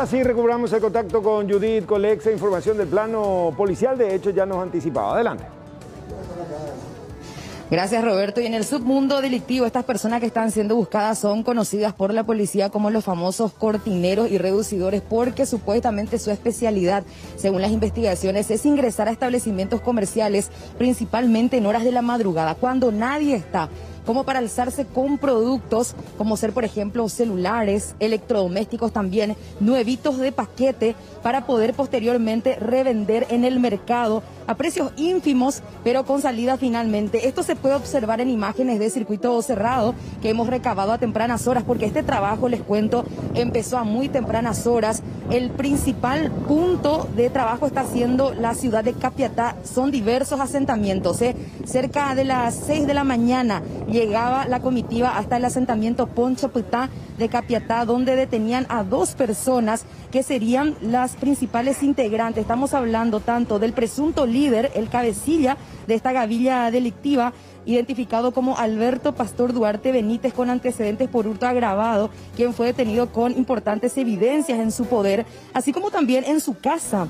Ahora sí recuperamos el contacto con Judith Colexa, información del plano policial, de hecho ya nos anticipaba. Adelante. Gracias, Roberto. Y en el submundo delictivo, estas personas que están siendo buscadas son conocidas por la policía como los famosos cortineros y reducidores, porque supuestamente su especialidad, según las investigaciones, es ingresar a establecimientos comerciales, principalmente en horas de la madrugada, cuando nadie está, como para alzarse con productos, como ser, por ejemplo, celulares, electrodomésticos también, nuevitos de paquete, para poder posteriormente revender en el mercado a precios ínfimos, pero con salida finalmente. Esto se puede observar en imágenes de circuito cerrado que hemos recabado a tempranas horas, porque este trabajo, les cuento, empezó a muy tempranas horas. El principal punto de trabajo está siendo la ciudad de Capiatá. Son diversos asentamientos. Cerca de las 6 de la mañana llegaba la comitiva hasta el asentamiento Poncho Putá de Capiatá, donde detenían a 2 personas que serían las principales integrantes. Estamos hablando tanto del presunto líder, el cabecilla de esta gavilla delictiva, identificado como Alberto Pastor Duarte Benítez, con antecedentes por hurto agravado, quien fue detenido con importantes evidencias en su poder, así como también en su casa.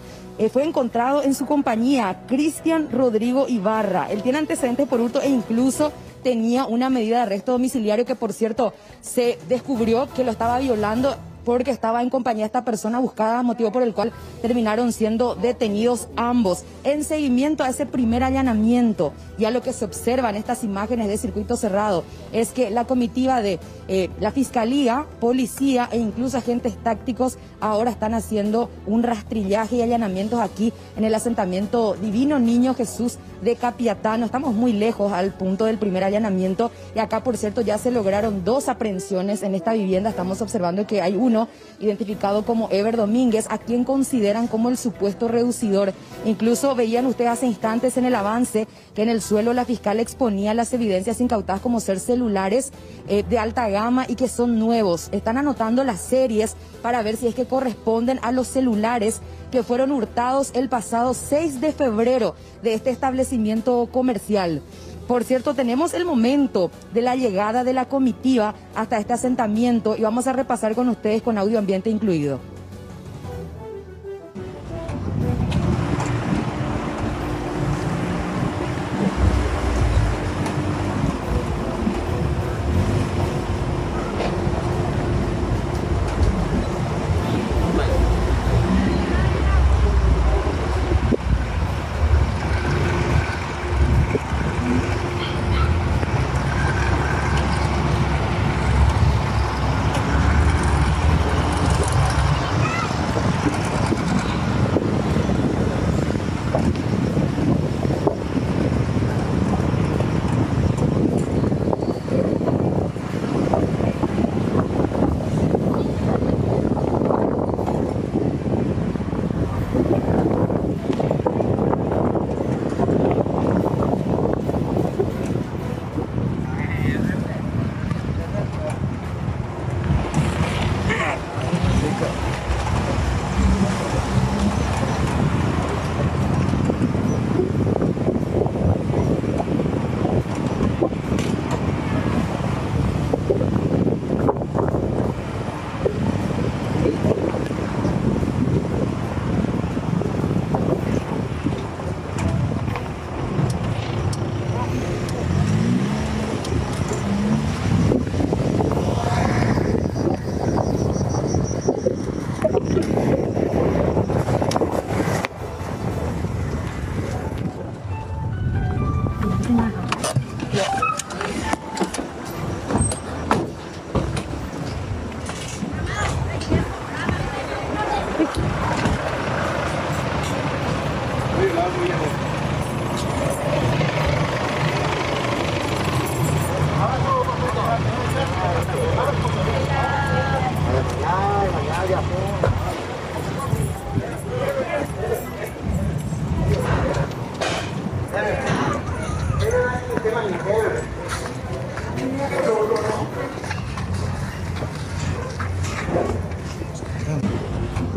Fue encontrado en su compañía Cristian Rodrigo Ibarra. Él tiene antecedentes por hurto e incluso tenía una medida de arresto domiciliario que, por cierto, se descubrió que lo estaba violando porque estaba en compañía de esta persona buscada, motivo por el cual terminaron siendo detenidos ambos. En seguimiento a ese primer allanamiento, ya lo que se observa en estas imágenes de circuito cerrado es que la comitiva de la Fiscalía, Policía e incluso agentes tácticos ahora están haciendo un rastrillaje y allanamientos aquí en el asentamiento Divino Niño Jesús de Capiatá. No estamos muy lejos al punto del primer allanamiento, y acá, por cierto, ya se lograron 2 aprehensiones en esta vivienda. Estamos observando que hay uno identificado como Ever Domínguez, a quien consideran como el supuesto reducidor. Incluso veían ustedes hace instantes en el avance que en el suelo la fiscal exponía las evidencias incautadas como ser celulares de alta gama y que son nuevos. Están anotando las series para ver si es que corresponden a los celulares que fueron hurtados el pasado 6 de febrero de este establecimiento comercial. Por cierto, tenemos el momento de la llegada de la comitiva hasta este asentamiento y vamos a repasar con ustedes con audio ambiente incluido.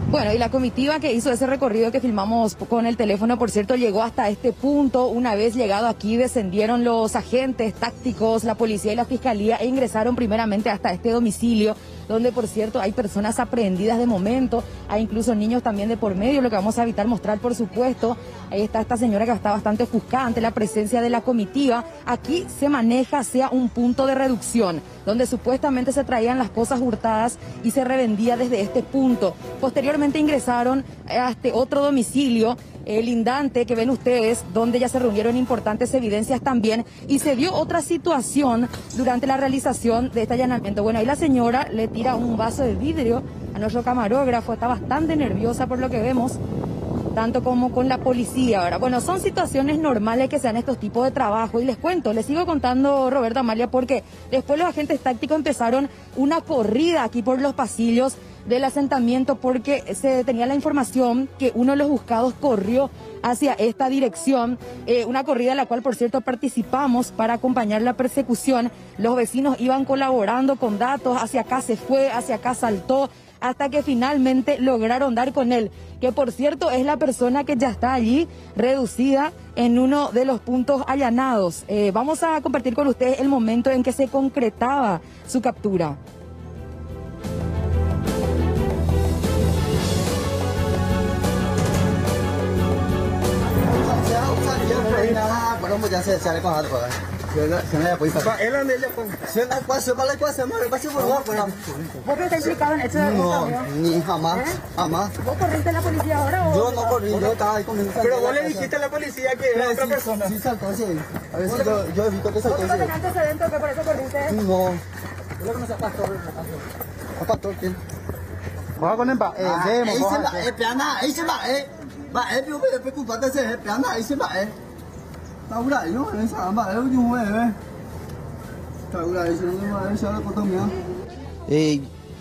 Bueno, y la comitiva que hizo ese recorrido que filmamos con el teléfono, por cierto, llegó hasta este punto. Una vez llegado aquí, descendieron los agentes tácticos, la policía y la fiscalía, e ingresaron primeramente hasta este domicilio, donde por cierto hay personas aprehendidas de momento, hay incluso niños también de por medio, lo que vamos a evitar mostrar por supuesto. Ahí está esta señora que está bastante ofuscada ante la presencia de la comitiva. Aquí se maneja hacia un punto de reducción, donde supuestamente se traían las cosas hurtadas y se revendía desde este punto. Posteriormente ingresaron a este otro domicilio lindante que ven ustedes, donde ya se reunieron importantes evidencias también, y se dio otra situación durante la realización de este allanamiento. Bueno, ahí la señora le tira un vaso de vidrio a nuestro camarógrafo, está bastante nerviosa por lo que vemos, tanto como con la policía. Ahora, bueno, son situaciones normales que se dan estos tipos de trabajo, y les cuento, les sigo contando, Roberto, Amalia, porque después los agentes tácticos empezaron una corrida aquí por los pasillos del asentamiento, porque se tenía la información que uno de los buscados corrió hacia esta dirección, una corrida en la cual, por cierto, participamos para acompañar la persecución. Los vecinos iban colaborando con datos, hacia acá se fue, hacia acá saltó, hasta que finalmente lograron dar con él, que por cierto es la persona que ya está allí reducida en uno de los puntos allanados. Vamos a compartir con ustedes el momento en que se concretaba su captura. ¿Vos te has implicado en hecho de No, ni jamás, jamás. ¿Vos corriste a la policía ahora o...? Yo no corrí, yo estaba ahí con mi Pero vos le dijiste a la policía que era otra persona. Sí, saltó, sí. A ver si yo evito que saltó. ¿Vos no tenés antecedentes que por eso corriste? No. Yo lo conocí a Pastor. ¿A Pastor quién? Vos con empa. Ahí se va, peana, ahí se va, va, yo me preocupate se peana, ahí se va, Taura, yo no sé, va, yo no Taura, eso no me va a echar la foto mía.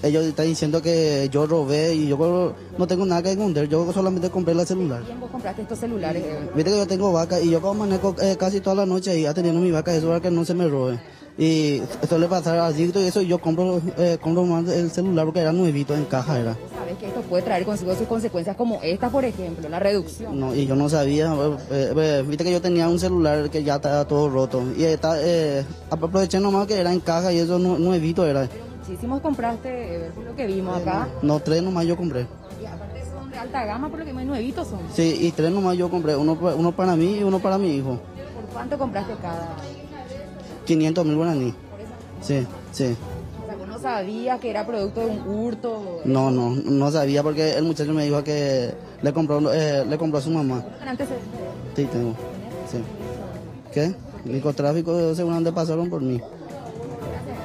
Ellos están diciendo que yo robé y yo no tengo nada que esconder, yo solamente compré el celular. ¿Quién vos compraste estos celulares? Viste que yo tengo vaca y yo como manejo casi toda la noche ahí atendiendo mi vaca, eso para que no se me robe. Y suele pasar así y eso, yo compro más el celular porque era nuevito en caja era. ¿Sabes que esto puede traer consigo sus consecuencias como esta, por ejemplo, la reducción? No, y yo no sabía, viste que yo tenía un celular que ya estaba todo roto y aproveché nomás que era en caja y eso nuevito era. Muchísimos compraste, por lo que vimos acá. No, 3 nomás yo compré. Y aparte son de alta gama, por lo que más nuevitos son. Sí, y 3 nomás yo compré, uno para mí y uno para mi hijo. ¿Por cuánto compraste cada? 500.000 guaraní. Sí, sí. O sea, ¿vos no sabías que era producto de un hurto? No sabía porque el muchacho me dijo que le compró a su mamá. ¿Antecedentes? Sí, tengo. Sí. ¿Qué? Microtráfico seguramente pasaron por mí.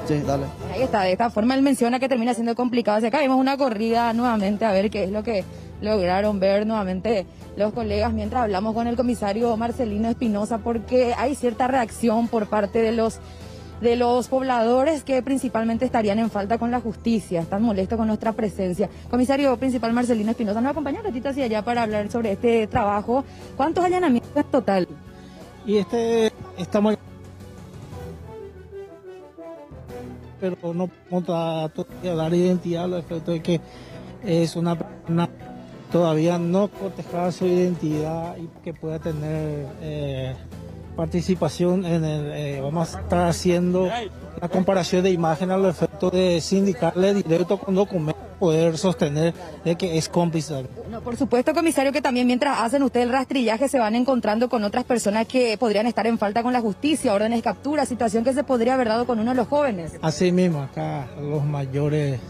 Sí, dale. Ahí está, de esta forma él menciona que termina siendo complicado. Hacia acá vimos una corrida nuevamente a ver qué es lo que lograron ver nuevamente los colegas mientras hablamos con el comisario Marcelino Espinosa, porque hay cierta reacción por parte de los pobladores que principalmente estarían en falta con la justicia, están molestos con nuestra presencia. Comisario principal Marcelino Espinosa, nos acompaña un ratito hacia allá para hablar sobre este trabajo. ¿Cuántos allanamientos en total? Y estamos... Pero no podemos todavía dar identidad a los efectos de que es una persona todavía no cotejada su identidad y que pueda tener participación en el... vamos a estar haciendo la comparación de imagen a los efectos de sindicarle directo con documentos, poder sostener de que es cómplice. No, por supuesto, comisario, que también mientras hacen ustedes el rastrillaje se van encontrando con otras personas que podrían estar en falta con la justicia, órdenes de captura, situación que se podría haber dado con uno de los jóvenes. Así mismo, acá los mayores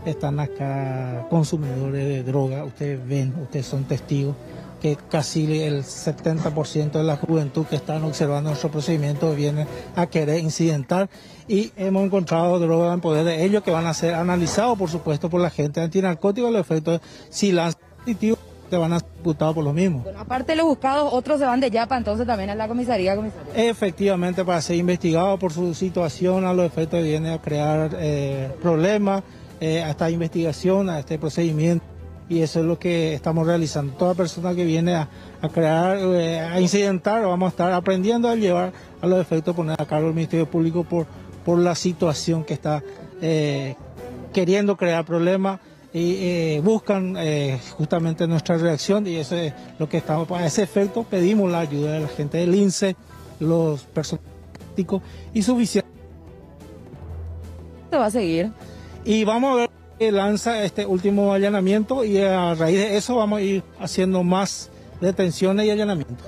están acá consumidores de droga, ustedes ven, ustedes son testigos que casi el 70% de la juventud que están observando nuestro procedimiento viene a querer incidentar y hemos encontrado droga en poder de ellos que van a ser analizados, por supuesto, por la gente antinarcótica. Los efectos, si lanzan positivos, te van a ser imputados por lo mismo. Bueno, aparte de los buscados, otros se van de Yapa, entonces también a la comisaría, comisario. Efectivamente, para ser investigados por su situación, a los efectos viene a crear problemas a esta investigación, a este procedimiento. Y eso es lo que estamos realizando. Toda persona que viene a crear, a incidentar, vamos a estar aprendiendo a llevar a los efectos, poner a cargo del Ministerio Público por la situación que está queriendo crear problemas y buscan justamente nuestra reacción, y eso es lo que estamos. Para ese efecto pedimos la ayuda de la gente del INSE, los personal y suficiente. ¿Se va a seguir? Y vamos a ver qué lanza este último allanamiento y a raíz de eso vamos a ir haciendo más detenciones y allanamientos.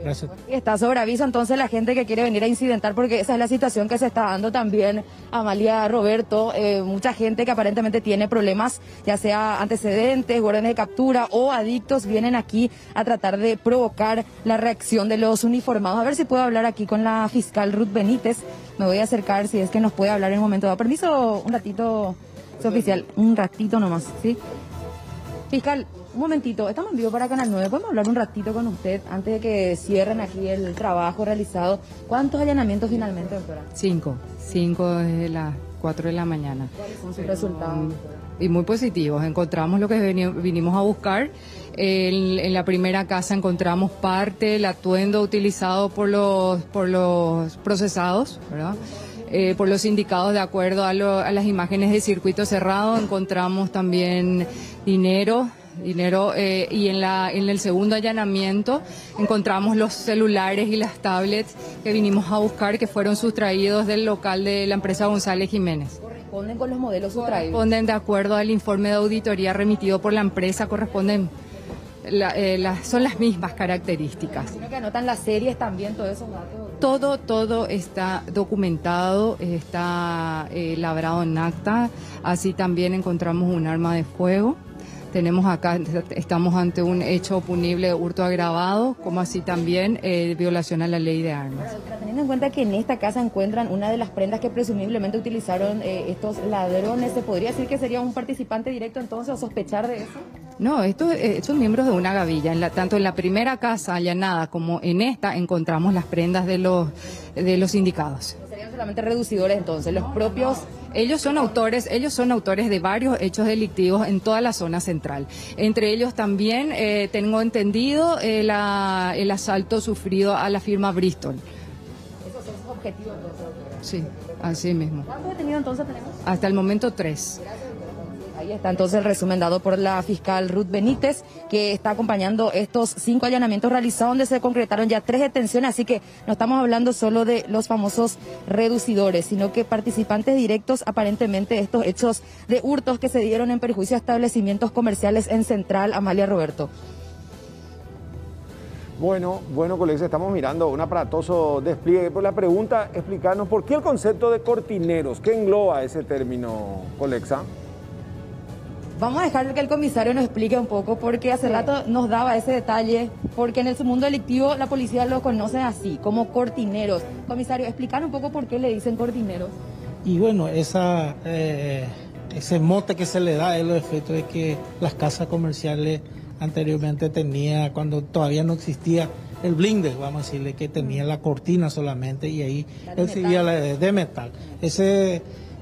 Gracias. Está sobre aviso entonces la gente que quiere venir a incidentar, porque esa es la situación que se está dando también, Amalia, Roberto. Mucha gente que aparentemente tiene problemas, ya sea antecedentes, órdenes de captura o adictos, vienen aquí a tratar de provocar la reacción de los uniformados. A ver si puedo hablar aquí con la fiscal Ruth Benítez. Me voy a acercar si es que nos puede hablar en un momento dado. Permiso, un ratito, su oficial, un ratito nomás, ¿sí? Fiscal, un momentito, estamos en vivo para Canal 9, ¿podemos hablar un ratito con usted antes de que cierren aquí el trabajo realizado? ¿Cuántos allanamientos finalmente, doctora? 5 desde las 4 de la mañana. ¿Cuáles son sus resultados? Y muy positivos, encontramos lo que vinimos a buscar. En la primera casa encontramos parte del atuendo utilizado por los procesados, ¿verdad? Por los sindicados, de acuerdo a las imágenes de circuito cerrado. Encontramos también dinero y en el segundo allanamiento encontramos los celulares y las tablets que vinimos a buscar, que fueron sustraídos del local de la empresa González Jiménez. ¿Corresponden con los modelos sustraídos? Corresponden de acuerdo al informe de auditoría remitido por la empresa, corresponden, son las mismas características. Sino que anotan las series también, todos esos datos. Todo está documentado, está labrado en acta. Así también encontramos un arma de fuego. Tenemos acá, estamos ante un hecho punible de hurto agravado, como así también violación a la ley de armas. Pero teniendo en cuenta que en esta casa encuentran una de las prendas que presumiblemente utilizaron estos ladrones, ¿se podría decir que sería un participante directo entonces o sospechar de eso? No, estos son miembros de una gavilla. Tanto en la primera casa allanada como en esta encontramos las prendas de los sindicados. Serían solamente reducidores entonces, los propios... Ellos son autores de varios hechos delictivos en toda la zona central. Entre ellos también, tengo entendido, el asalto sufrido a la firma Bristol. Esos son sus objetivos entonces. Sí, así mismo. ¿Cuántos detenidos entonces tenemos? Hasta el momento 3. Ahí está entonces el resumen dado por la fiscal Ruth Benítez, que está acompañando estos 5 allanamientos realizados donde se concretaron ya 3 detenciones, así que no estamos hablando solo de los famosos reducidores, sino que participantes directos aparentemente de estos hechos de hurtos que se dieron en perjuicio a establecimientos comerciales en Central. Amalia, Roberto. Bueno, colegas, estamos mirando un aparatoso despliegue. Por la pregunta, explicarnos por qué el concepto de cortineros, ¿qué engloba ese término, Colexa? Vamos a dejar que el comisario nos explique un poco, porque hace rato nos daba ese detalle, porque en el mundo delictivo la policía lo conoce así, como cortineros. Comisario, explicar un poco por qué le dicen cortineros. Y bueno, ese mote que se le da es el efecto de que las casas comerciales anteriormente tenía, cuando todavía no existía el blinde, vamos a decirle, que tenía la cortina solamente y ahí él seguía la de metal.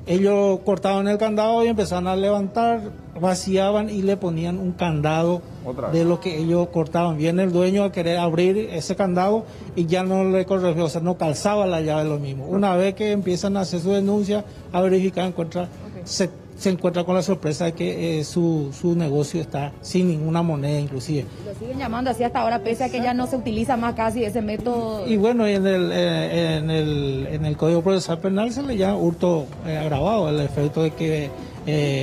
Ellos cortaban el candado y empezaban a levantar, vaciaban y le ponían un candado de lo que ellos cortaban. Viene el dueño a querer abrir ese candado y ya no le corresponde, o sea, no calzaba la llave lo mismo. Una vez que empiezan a hacer su denuncia, a verificar, se encuentra con la sorpresa de que su negocio está sin ninguna moneda inclusive. Lo siguen llamando así hasta ahora, pese a que ya no se utiliza más casi ese método. Y bueno, en el Código Procesal Penal se le llama hurto agravado, el efecto de que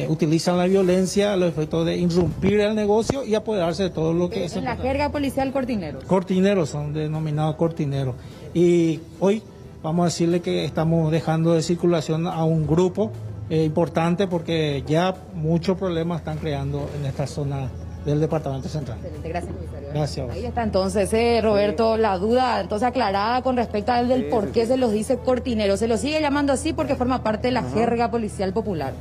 utilizan la violencia, el efecto de irrumpir el negocio y apoderarse de todo lo que es. En la jerga policial, cortineros. Cortineros, son denominados cortineros. Y hoy vamos a decirle que estamos dejando de circulación a un grupo importante, porque ya muchos problemas están creando en esta zona del Departamento Central. Excelente, gracias, comisario. Gracias. Ahí está entonces, Roberto, la duda entonces aclarada con respecto al del por qué se los dice cortineros. Se los sigue llamando así porque forma parte de la jerga policial popular.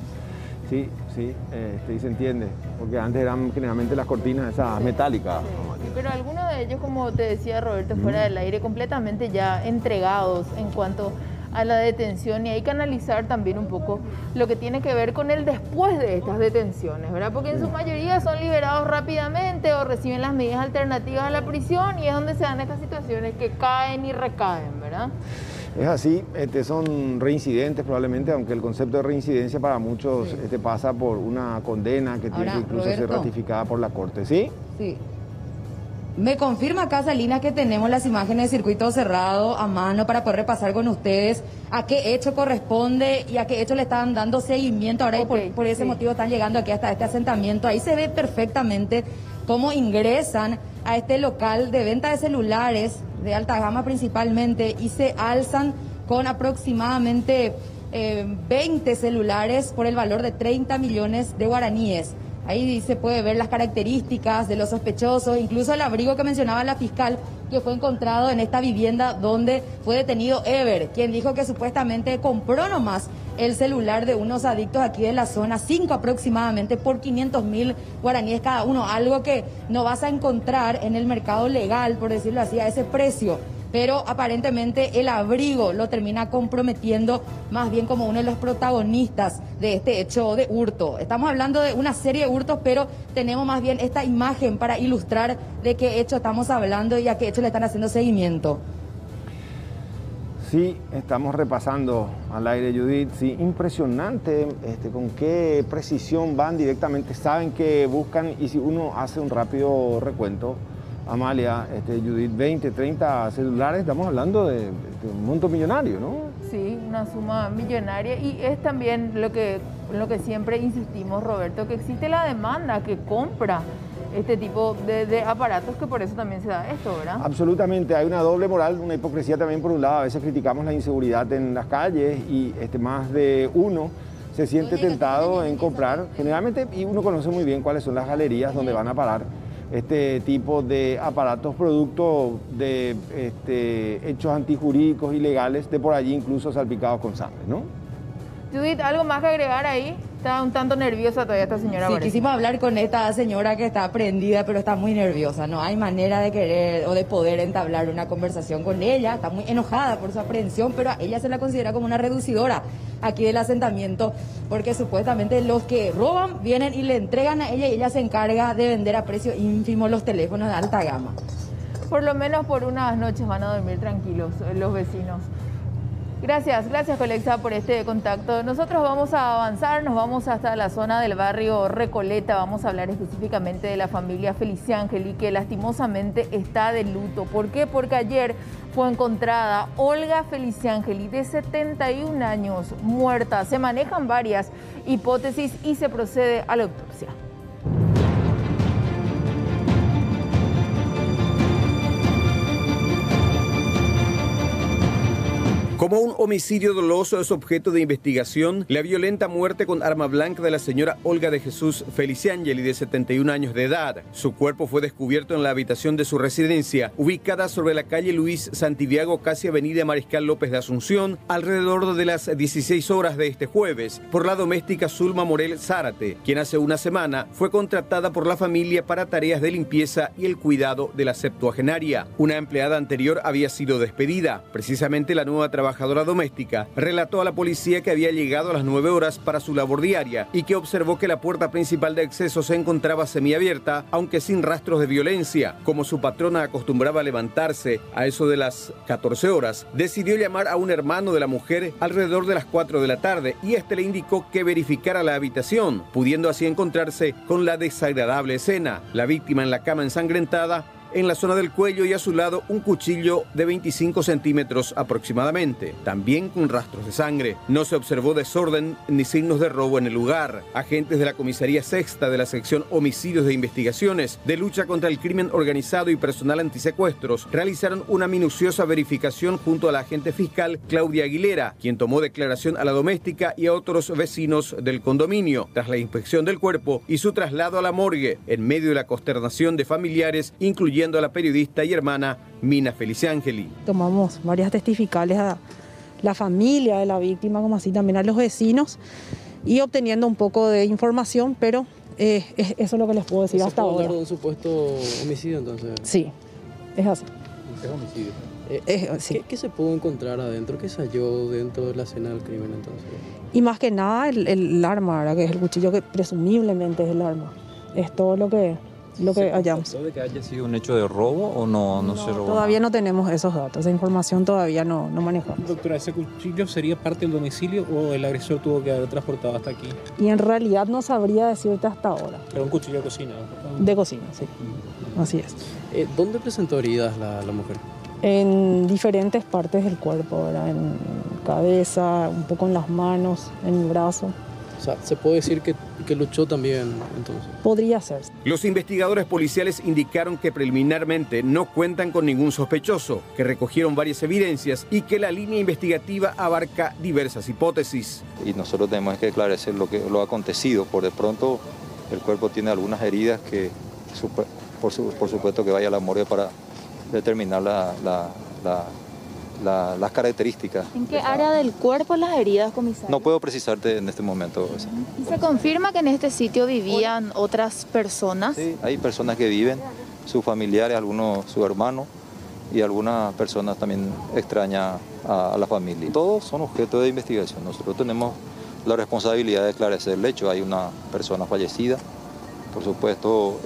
Sí, se entiende, porque antes eran generalmente las cortinas esas metálicas. Sí, pero algunos de ellos, como te decía Roberto, fuera del aire, completamente ya entregados en cuanto a la detención, y hay que analizar también un poco lo que tiene que ver con el después de estas detenciones, ¿verdad? Porque en su mayoría son liberados rápidamente o reciben las medidas alternativas a la prisión, y es donde se dan estas situaciones que caen y recaen, ¿verdad? Es así, son reincidentes probablemente, aunque el concepto de reincidencia para muchos pasa por una condena que tiene que incluso ser ratificada por la Corte, ¿sí? Sí. Me confirma acá, Salinas, que tenemos las imágenes de circuito cerrado a mano para poder repasar con ustedes a qué hecho corresponde y a qué hecho le están dando seguimiento ahora, y por ese motivo están llegando aquí hasta este asentamiento. Ahí se ve perfectamente cómo ingresan a este local de venta de celulares de alta gama principalmente y se alzan con aproximadamente 20 celulares por el valor de 30 millones de guaraníes. Ahí se puede ver las características de los sospechosos, incluso el abrigo que mencionaba la fiscal, que fue encontrado en esta vivienda donde fue detenido Ever, quien dijo que supuestamente compró nomás el celular de unos adictos aquí de la zona, 5 aproximadamente, por 500.000 guaraníes cada uno, algo que no vas a encontrar en el mercado legal, por decirlo así, a ese precio. Pero aparentemente el abrigo lo termina comprometiendo más bien como uno de los protagonistas de este hecho de hurto. Estamos hablando de una serie de hurtos, pero tenemos más bien esta imagen para ilustrar de qué hecho estamos hablando y a qué hecho le están haciendo seguimiento. Sí, estamos repasando al aire, Judith. Sí, impresionante con qué precisión van directamente, saben que buscan, y si uno hace un rápido recuento, Amalia, Judith, 20, 30 celulares, estamos hablando de un monto millonario, ¿no? Sí, una suma millonaria, y es también lo que siempre insistimos, Roberto, que existe la demanda que compra este tipo de aparatos, que por eso también se da esto, ¿verdad? Absolutamente, hay una doble moral, una hipocresía también por un lado. A veces criticamos la inseguridad en las calles y más de uno se siente tentado en comprar, generalmente, y uno conoce muy bien cuáles son las galerías donde van a parar este tipo de aparatos, producto de hechos antijurídicos ilegales, de por allí incluso salpicados con sangre, ¿no? Judith, ¿algo más que agregar ahí? Está un tanto nerviosa todavía esta señora. Sí, quisimos hablar con esta señora que está prendida, pero está muy nerviosa. No hay manera de querer o de poder entablar una conversación con ella. Está muy enojada por su aprehensión, pero a ella se la considera como una reducidora aquí del asentamiento, porque supuestamente los que roban vienen y le entregan a ella y ella se encarga de vender a precio ínfimo los teléfonos de alta gama. Por lo menos por unas noches van a dormir tranquilos los vecinos. Gracias Colexa por este contacto. Nosotros vamos a avanzar, nos vamos hasta la zona del barrio Recoleta, vamos a hablar específicamente de la familia Feliciángeli, que lastimosamente está de luto. ¿Por qué? Porque ayer fue encontrada Olga Feliciángeli, de 71 años, muerta. Se manejan varias hipótesis y se procede a la autopsia. Como un homicidio doloso es objeto de investigación la violenta muerte con arma blanca de la señora Olga de Jesús Feliciángeli, de 71 años de edad. Su cuerpo fue descubierto en la habitación de su residencia, ubicada sobre la calle Luis Santiago, casi avenida Mariscal López de Asunción, alrededor de las 16 horas de este jueves, por la doméstica Zulma Morel Zárate, quien hace una semana fue contratada por la familia para tareas de limpieza y el cuidado de la septuagenaria. Una empleada anterior había sido despedida. Precisamente la nueva trabajadora doméstica relató a la policía que había llegado a las 9 horas para su labor diaria y que observó que la puerta principal de acceso se encontraba semiabierta, aunque sin rastros de violencia. Como su patrona acostumbraba a levantarse a eso de las 14 horas, decidió llamar a un hermano de la mujer alrededor de las 4 de la tarde y este le indicó que verificara la habitación, pudiendo así encontrarse con la desagradable escena: la víctima en la cama ensangrentada, en la zona del cuello, y a su lado un cuchillo de 25 centímetros aproximadamente, también con rastros de sangre. No se observó desorden ni signos de robo en el lugar. Agentes de la Comisaría Sexta de la Sección Homicidios de Investigaciones de Lucha contra el Crimen Organizado y Personal Antisecuestros realizaron una minuciosa verificación junto a la agente fiscal Claudia Aguilera, quien tomó declaración a la doméstica y a otros vecinos del condominio, tras la inspección del cuerpo y su traslado a la morgue, en medio de la consternación de familiares, incluyendo a la periodista y hermana Mina Feliciángeli. Tomamos varias testificales a la familia de la víctima, como así también a los vecinos, y obteniendo un poco de información, pero eso es lo que les puedo decir hasta ahora. ¿Se puede hablar de un supuesto homicidio entonces? Sí, es así. Es homicidio. Sí. ¿Qué se pudo encontrar adentro? ¿Qué se halló dentro de la escena del crimen entonces? Y más que nada el arma, ¿verdad? Que es el cuchillo, que presumiblemente es el arma. Es todo lo que hallamos. ¿Se de que haya sido un hecho de robo o no se robó? Todavía no tenemos esos datos, esa información todavía no manejamos. Doctora, ¿ese cuchillo sería parte del domicilio o el agresor tuvo que haber transportado hasta aquí? Y en realidad no sabría decirte hasta ahora. Pero un cuchillo de cocina. De cocina, sí. Así es. ¿Dónde presentó heridas la mujer? En diferentes partes del cuerpo, ¿verdad? En cabeza, un poco en las manos, en el brazo. O sea, ¿se puede decir que luchó también entonces? Podría ser. Los investigadores policiales indicaron que preliminarmente no cuentan con ningún sospechoso, que recogieron varias evidencias y que la línea investigativa abarca diversas hipótesis. Y nosotros tenemos que esclarecer lo acontecido. Por de pronto el cuerpo tiene algunas heridas que por supuesto que vaya a la morgue para determinar las características. ¿En qué área del cuerpo las heridas, comisario? No puedo precisarte en este momento. ¿Y se confirma que en este sitio vivían otras personas? Sí, hay personas que viven, sus familiares, algunos sus hermanos y algunas personas también extrañas a la familia. Todos son objeto de investigación. Nosotros tenemos la responsabilidad de esclarecer el hecho. Hay una persona fallecida. Por supuesto,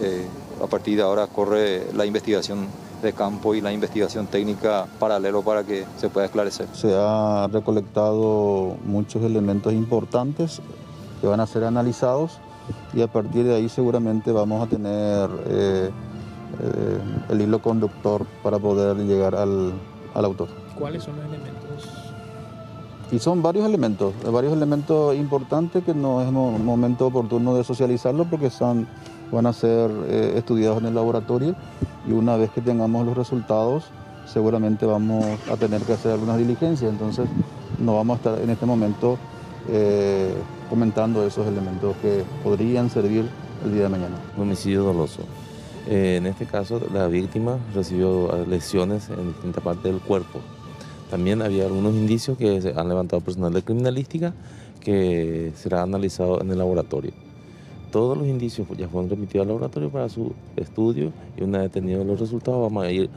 a partir de ahora corre la investigación de campo y la investigación técnica paralelo para que se pueda esclarecer. Se ha recolectado muchos elementos importantes que van a ser analizados y a partir de ahí seguramente vamos a tener el hilo conductor para poder llegar al autor. ¿Cuáles son los elementos? Y son varios elementos importantes que no es momento oportuno de socializarlos porque van a ser estudiados en el laboratorio y una vez que tengamos los resultados seguramente vamos a tener que hacer algunas diligencias, entonces no vamos a estar en este momento comentando esos elementos que podrían servir el día de mañana. Homicidio doloso. En este caso la víctima recibió lesiones en distintas partes del cuerpo. También había algunos indicios que se han levantado personal de criminalística que será analizado en el laboratorio. Todos los indicios ya fueron remitidos al laboratorio para su estudio y una vez tenidos los resultados vamos a ir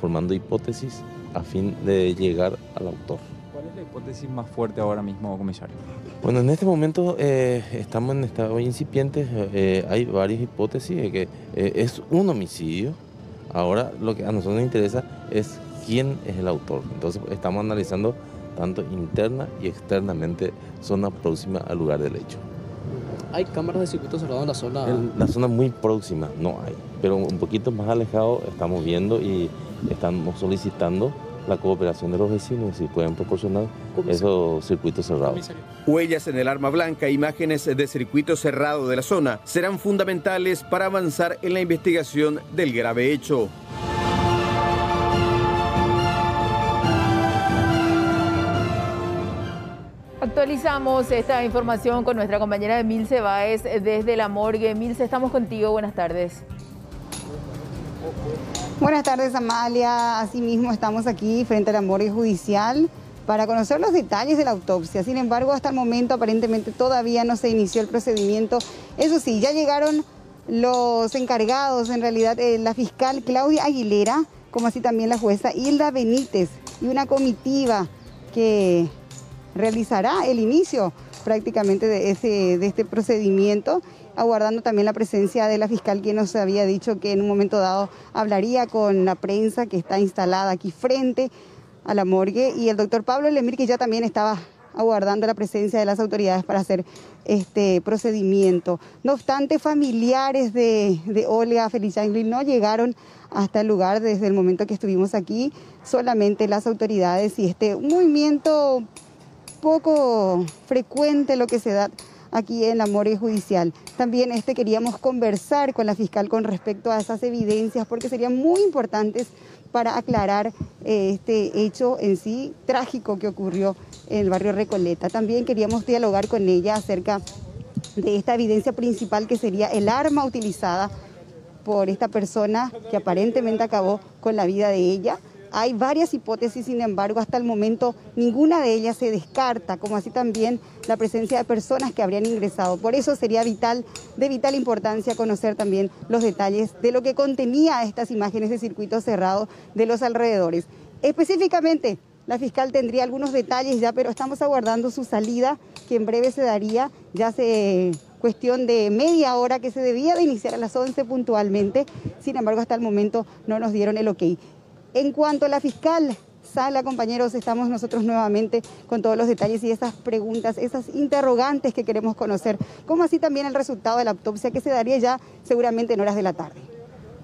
formando hipótesis a fin de llegar al autor. ¿Cuál es la hipótesis más fuerte ahora mismo, comisario? Bueno, en este momento estamos en estado incipiente, hay varias hipótesis de que es un homicidio. Ahora lo que a nosotros nos interesa es quién es el autor. Entonces estamos analizando tanto interna y externamente zona próxima al lugar del hecho. ¿Hay cámaras de circuito cerrado en la zona? La zona muy próxima no hay, pero un poquito más alejado estamos viendo y estamos solicitando la cooperación de los vecinos si pueden proporcionar esos circuitos cerrados. Huellas en el arma blanca, imágenes de circuito cerrado de la zona serán fundamentales para avanzar en la investigación del grave hecho. Actualizamos esta información con nuestra compañera Emilce Báez desde la morgue. Emilce, estamos contigo. Buenas tardes. Buenas tardes, Amalia. Asimismo, estamos aquí frente a la morgue judicial para conocer los detalles de la autopsia. Sin embargo, hasta el momento aparentemente todavía no se inició el procedimiento. Eso sí, ya llegaron los encargados, en realidad la fiscal Claudia Aguilera, como así también la jueza Hilda Benítez y una comitiva que realizará el inicio prácticamente de este procedimiento, aguardando también la presencia de la fiscal, quien nos había dicho que en un momento dado hablaría con la prensa que está instalada aquí frente a la morgue, y el doctor Pablo Lemir, que ya también estaba aguardando la presencia de las autoridades para hacer este procedimiento. No obstante, familiares de Olga Feliciani no llegaron hasta el lugar desde el momento que estuvimos aquí, solamente las autoridades y un movimiento poco frecuente lo que se da aquí en la morgue judicial. También queríamos conversar con la fiscal con respecto a esas evidencias porque serían muy importantes para aclarar este hecho en sí trágico que ocurrió en el barrio Recoleta. También queríamos dialogar con ella acerca de esta evidencia principal que sería el arma utilizada por esta persona que aparentemente acabó con la vida de ella. Hay varias hipótesis, sin embargo, hasta el momento ninguna de ellas se descarta, como así también la presencia de personas que habrían ingresado. Por eso sería de vital importancia conocer también los detalles de lo que contenía estas imágenes de circuito cerrado de los alrededores. Específicamente, la fiscal tendría algunos detalles ya, pero estamos aguardando su salida, que en breve se daría, ya hace cuestión de media hora que se debía de iniciar a las 11 puntualmente. Sin embargo, hasta el momento no nos dieron el ok. En cuanto a la fiscal Sala, compañeros, estamos nosotros nuevamente con todos los detalles y esas preguntas, esas interrogantes que queremos conocer, como así también el resultado de la autopsia que se daría ya seguramente en horas de la tarde.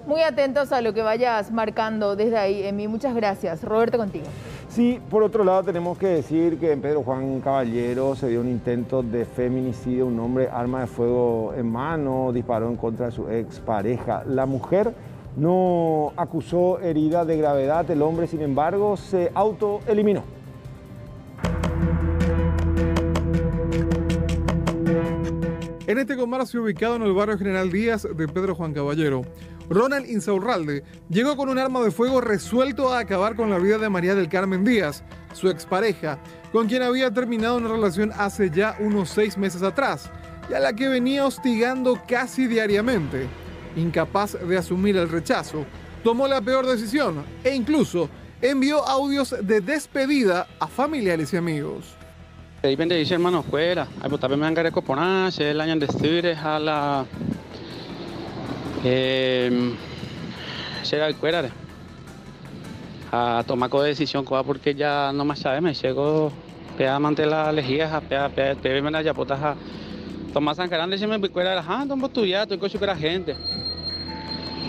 Muy atentos a lo que vayas marcando desde ahí, Emi. Muchas gracias. Roberto, contigo. Sí, por otro lado tenemos que decir que en Pedro Juan Caballero se dio un intento de feminicidio. Un hombre, arma de fuego en mano, disparó en contra de su expareja. La mujer no acusó herida de gravedad. El hombre, sin embargo, se autoeliminó. En este comercio ubicado en el barrio General Díaz de Pedro Juan Caballero, Ronald Insaurralde llegó con un arma de fuego resuelto a acabar con la vida de María del Carmen Díaz, su expareja, con quien había terminado una relación hace ya unos 6 meses atrás y a la que venía hostigando casi diariamente. Incapaz de asumir el rechazo, tomó la peor decisión e incluso envió audios de despedida a familiares y amigos. Ahí vende dice hermano fuera, ahí botar me angare coponar, se el año de estudios a la llega el cuera a tomar con decisión porque ya no más sabe me llegó pea mante la lejía pea me la ya potaja tomar san grande se me cuera la don botuya tu coche para gente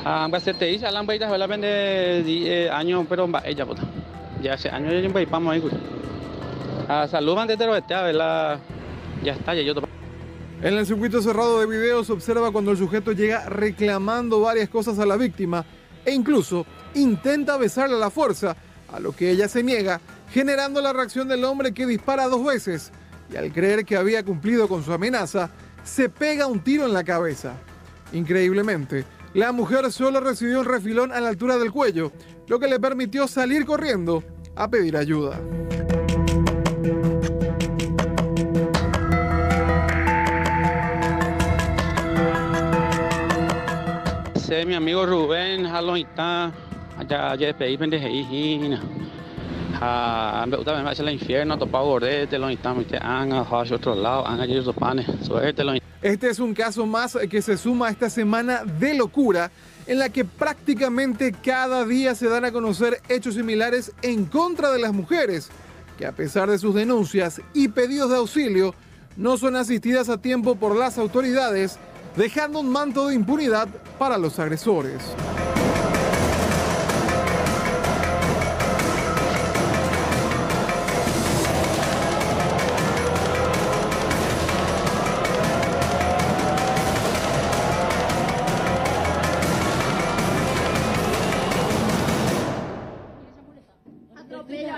amba se te dice la baita la vende año pero ella pota ya hace años ya voy vamos ahí salud antes de la ya está ya yo. En el circuito cerrado de video se observa cuando el sujeto llega reclamando varias cosas a la víctima e incluso intenta besarla a la fuerza, a lo que ella se niega, generando la reacción del hombre que dispara 2 veces y al creer que había cumplido con su amenaza, se pega un tiro en la cabeza. Increíblemente, la mujer solo recibió un refilón a la altura del cuello, lo que le permitió salir corriendo a pedir ayuda. Mi amigo Rubén, Haloita, allá pedí pendejina. Me gusta me hace el infierno, topado gordete, lo intamos, han a otro lado, han allí los panes, suerte lo. Este es un caso más que se suma a esta semana de locura, en la que prácticamente cada día se dan a conocer hechos similares en contra de las mujeres, que a pesar de sus denuncias y pedidos de auxilio, no son asistidas a tiempo por las autoridades, dejando un manto de impunidad para los agresores.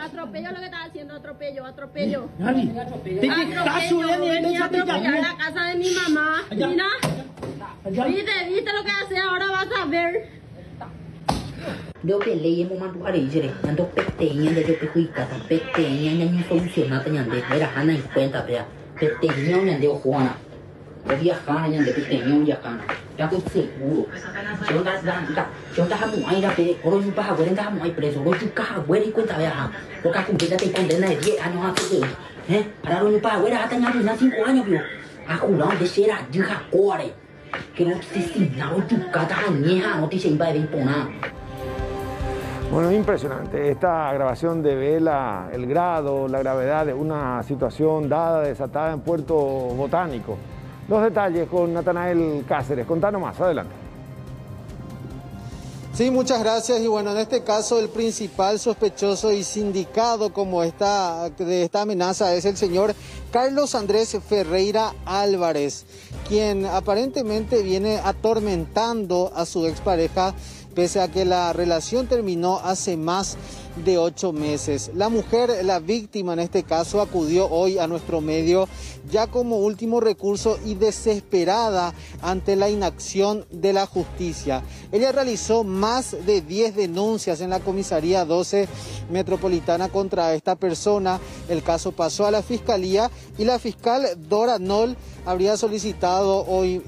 Atropello lo que está haciendo, atropello. Venía a atropellar la casa de mi mamá. Mira. ¿Viste lo que hace? Ahora vas a ver. Yo peleé en momento para ir, ando pequeña, yo te fui casa, pequeña, ya no solucionada, ya de era Hanna en cuenta, pequeña, ya de Juana. Yo viajaba, ya de pequeña, viajaba. Ya estoy seguro. Yo estaba muy aire, pero ahora yo para afuera estaba muy preso. Yo estaba afuera y cuenta viajar. Porque a cumplir te condena de 10 años a tu para ahora yo para afuera hasta ya 5 años, pero a jurado de ser a hija core. Que no te signaba tu cata añeja, no te se iba a imponer. Bueno, es impresionante. Esta grabación devela el grado, la gravedad de una situación dada, desatada en Puerto Botánico. Los detalles con Natanael Cáceres. Contanos más, adelante. Sí, muchas gracias. Y bueno, en este caso el principal sospechoso y sindicado de esta amenaza es el señor Carlos Andrés Ferreira Álvarez, quien aparentemente viene atormentando a su expareja pese a que la relación terminó hace más de 8 meses. La mujer, la víctima en este caso, acudió hoy a nuestro medio ya como último recurso y desesperada ante la inacción de la justicia. Ella realizó más de 10 denuncias en la comisaría 12 metropolitana contra esta persona. El caso pasó a la fiscalía y la fiscal Dora Noll habría solicitado hoy,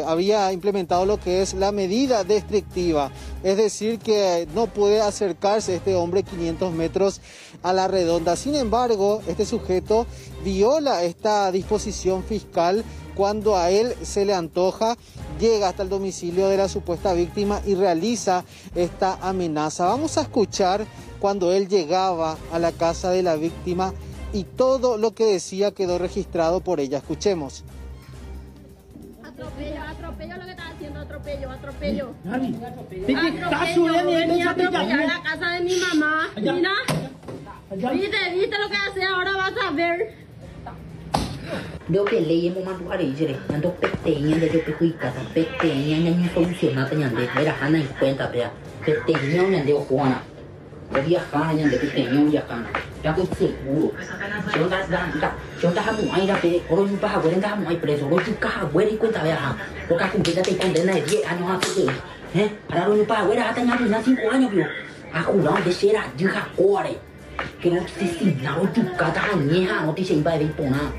había implementado lo que es la medida restrictiva, es decir que no puede acercarse este hombre 500 metros a la redonda. Sin embargo, este sujeto viola esta disposición fiscal cuando a él se le antoja, llega hasta el domicilio de la supuesta víctima y realiza esta amenaza. Vamos a escuchar cuando él llegaba a la casa de la víctima y todo lo que decía quedó registrado por ella. Escuchemos. Atropello lo que está haciendo, atropello. Atropello, venía a atropellar la casa de mi mamá. Mira, viste lo que hace, ahora vas a ver. Yo peleé en momento para ir, ando pequeña de yo que casa, pequeña ni funciona teñande, era Ana en cuenta, pequeña ni ande Juana. Viajar ni ande pequeña viajar. Ya que seguro. Yo estaba muy pe, oro un paja, güey, estaba muy preso, oro tu caja, güey, y cuenta viajar. Lo que cumplida te condena de 10 años a tu ahora oro un paja, güey, hasta ya tenía 5 años, pero a jurado de ser a hija ore. Que no te signaron tu casa añeja, no te se iba a ver por nada.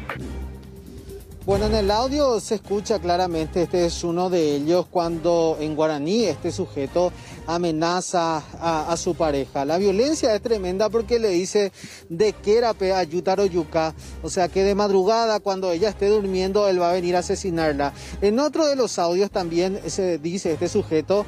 Bueno, en el audio se escucha claramente, este es uno de ellos, cuando en guaraní este sujeto amenaza a su pareja. La violencia es tremenda porque le dice de que era ayutaro yuca, o sea que de madrugada cuando ella esté durmiendo él va a venir a asesinarla. En otro de los audios también se dice este sujeto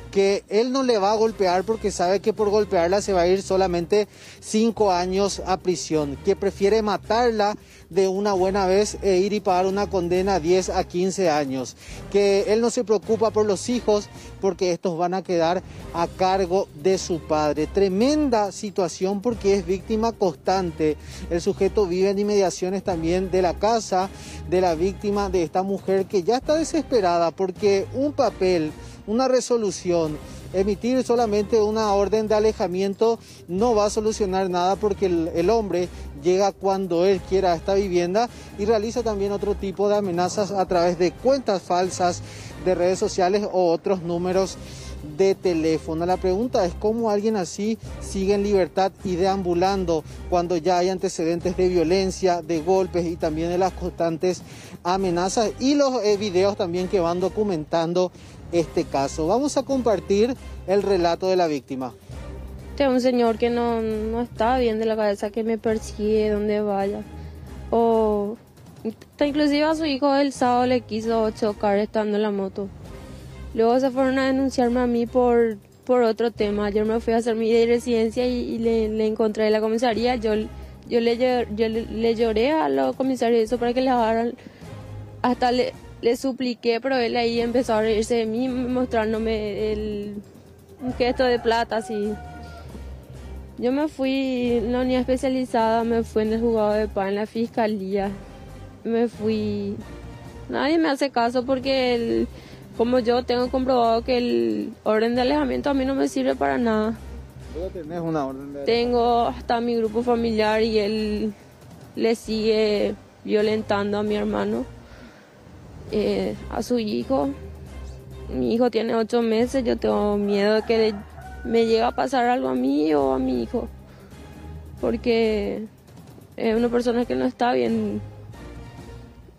que él no le va a golpear porque sabe que por golpearla se va a ir solamente 5 años a prisión, que prefiere matarla de una buena vez e ir y pagar una condena 10 a 15 años, que él no se preocupa por los hijos porque estos van a quedar a cargo de su padre. Tremenda situación porque es víctima constante. El sujeto vive en inmediaciones también de la casa de la víctima, de esta mujer que ya está desesperada porque un papel, una resolución, emitir solamente una orden de alejamiento no va a solucionar nada porque el hombre llega cuando él quiera a esta vivienda y realiza también otro tipo de amenazas a través de cuentas falsas de redes sociales o otros números de teléfono. La pregunta es cómo alguien así sigue en libertad y deambulando cuando ya hay antecedentes de violencia, de golpes y también de las constantes amenazas y los videos también que van documentando este caso. Vamos a compartir el relato de la víctima. Este es un señor que no está bien de la cabeza, que me persigue donde vaya. O inclusive a su hijo el sábado le quiso chocar estando en la moto. Luego se fueron a denunciarme a mí por otro tema. Ayer me fui a hacer mi residencia y le encontré en la comisaría. Yo le lloré a los comisarios eso para que le hagan. Hasta le supliqué, pero él ahí empezó a reírse de mí, mostrándome un gesto de plata, así. Yo me fui en la unidad especializada, me fui en el juzgado de paz, en la fiscalía. Me fui... Nadie me hace caso porque como yo tengo comprobado que el orden de alejamiento a mí no me sirve para nada. ¿Pero tenés una orden de alejamiento? Tengo hasta mi grupo familiar y él le sigue violentando a mi hermano. A su hijo. Mi hijo tiene 8 meses, yo tengo miedo de que me llegue a pasar algo a mí o a mi hijo, porque es una persona que no está bien,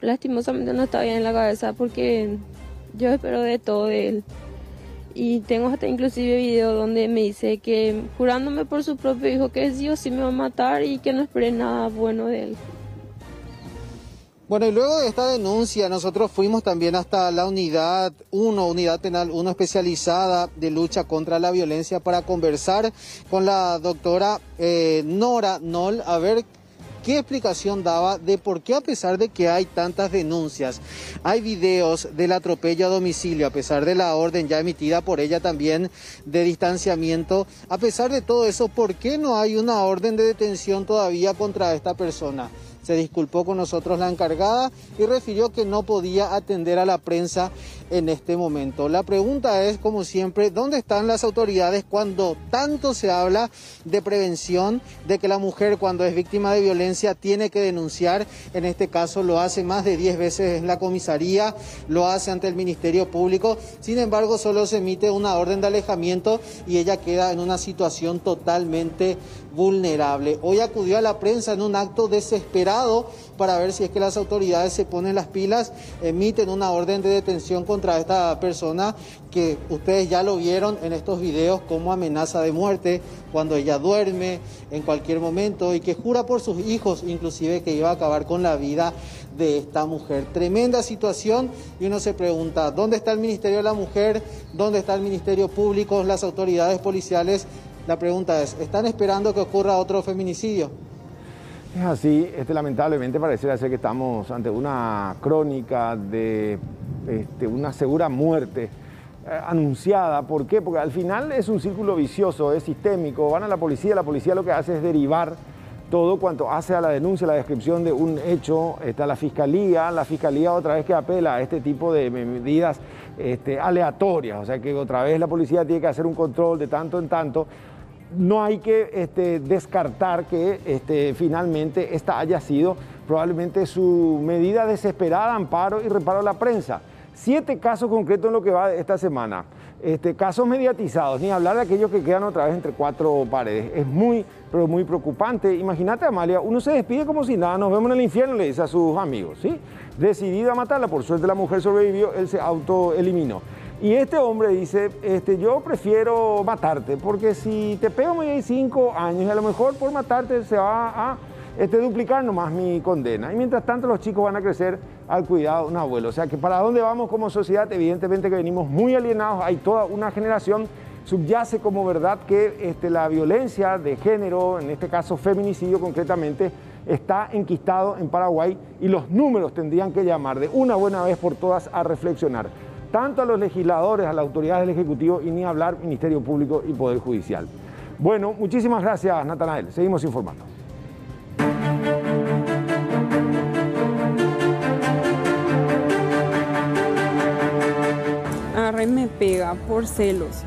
lastimosamente no está bien en la cabeza, porque yo espero de todo de él. Y tengo hasta inclusive video donde me dice que, jurándome por su propio hijo, que sí o sí me va a matar y que no espere nada bueno de él. Bueno, y luego de esta denuncia nosotros fuimos también hasta la unidad penal 1 especializada de lucha contra la violencia para conversar con la doctora Nora Nol a ver qué explicación daba de por qué, a pesar de que hay tantas denuncias, hay videos del atropello a domicilio, a pesar de la orden ya emitida por ella también de distanciamiento, a pesar de todo eso, ¿por qué no hay una orden de detención todavía contra esta persona? Se disculpó con nosotros la encargada y refirió que no podía atender a la prensa en este momento. La pregunta es, como siempre, ¿dónde están las autoridades cuando tanto se habla de prevención, de que la mujer cuando es víctima de violencia tiene que denunciar? En este caso lo hace más de 10 veces en la comisaría, lo hace ante el Ministerio Público. Sin embargo, solo se emite una orden de alejamiento y ella queda en una situación totalmente vulnerable. Hoy acudió a la prensa en un acto desesperado para ver si es que las autoridades se ponen las pilas, emiten una orden de detención contra esta persona que ustedes ya lo vieron en estos videos como amenaza de muerte cuando ella duerme en cualquier momento y que jura por sus hijos inclusive que iba a acabar con la vida de esta mujer. Tremenda situación y uno se pregunta, ¿dónde está el Ministerio de la Mujer? ¿Dónde está el Ministerio Público? Las autoridades policiales. La pregunta es, ¿están esperando que ocurra otro feminicidio? Es así, lamentablemente parece ser que estamos ante una crónica de una segura muerte anunciada. ¿Por qué? Porque al final es un círculo vicioso, es sistémico. Van a la policía lo que hace es derivar todo cuanto hace a la denuncia, la descripción de un hecho. Está la fiscalía otra vez que apela a este tipo de medidas aleatorias, o sea que otra vez la policía tiene que hacer un control de tanto en tanto. No hay que descartar que finalmente esta haya sido probablemente su medida desesperada, amparo y reparo a la prensa. 7 casos concretos en lo que va de esta semana. Casos mediatizados, ni hablar de aquellos que quedan otra vez entre 4 paredes. Es muy, pero muy preocupante. Imagínate, Amalia, uno se despide como si nada, nos vemos en el infierno, le dice a sus amigos, ¿sí? Decidido a matarla, por suerte la mujer sobrevivió, él se autoeliminó. Y este hombre dice, yo prefiero matarte, porque si te pego me voy a ir 5 años y a lo mejor por matarte se va a duplicar nomás mi condena. Y mientras tanto los chicos van a crecer al cuidado de un abuelo. O sea que para dónde vamos como sociedad, evidentemente que venimos muy alienados, hay toda una generación, subyace como verdad que la violencia de género, en este caso feminicidio concretamente, está enquistado en Paraguay y los números tendrían que llamar de una buena vez por todas a reflexionar, tanto a los legisladores, a las autoridades del Ejecutivo y ni hablar Ministerio Público y Poder Judicial. Bueno, muchísimas gracias, Natanael. Seguimos informando. Agarré y me pega por celos.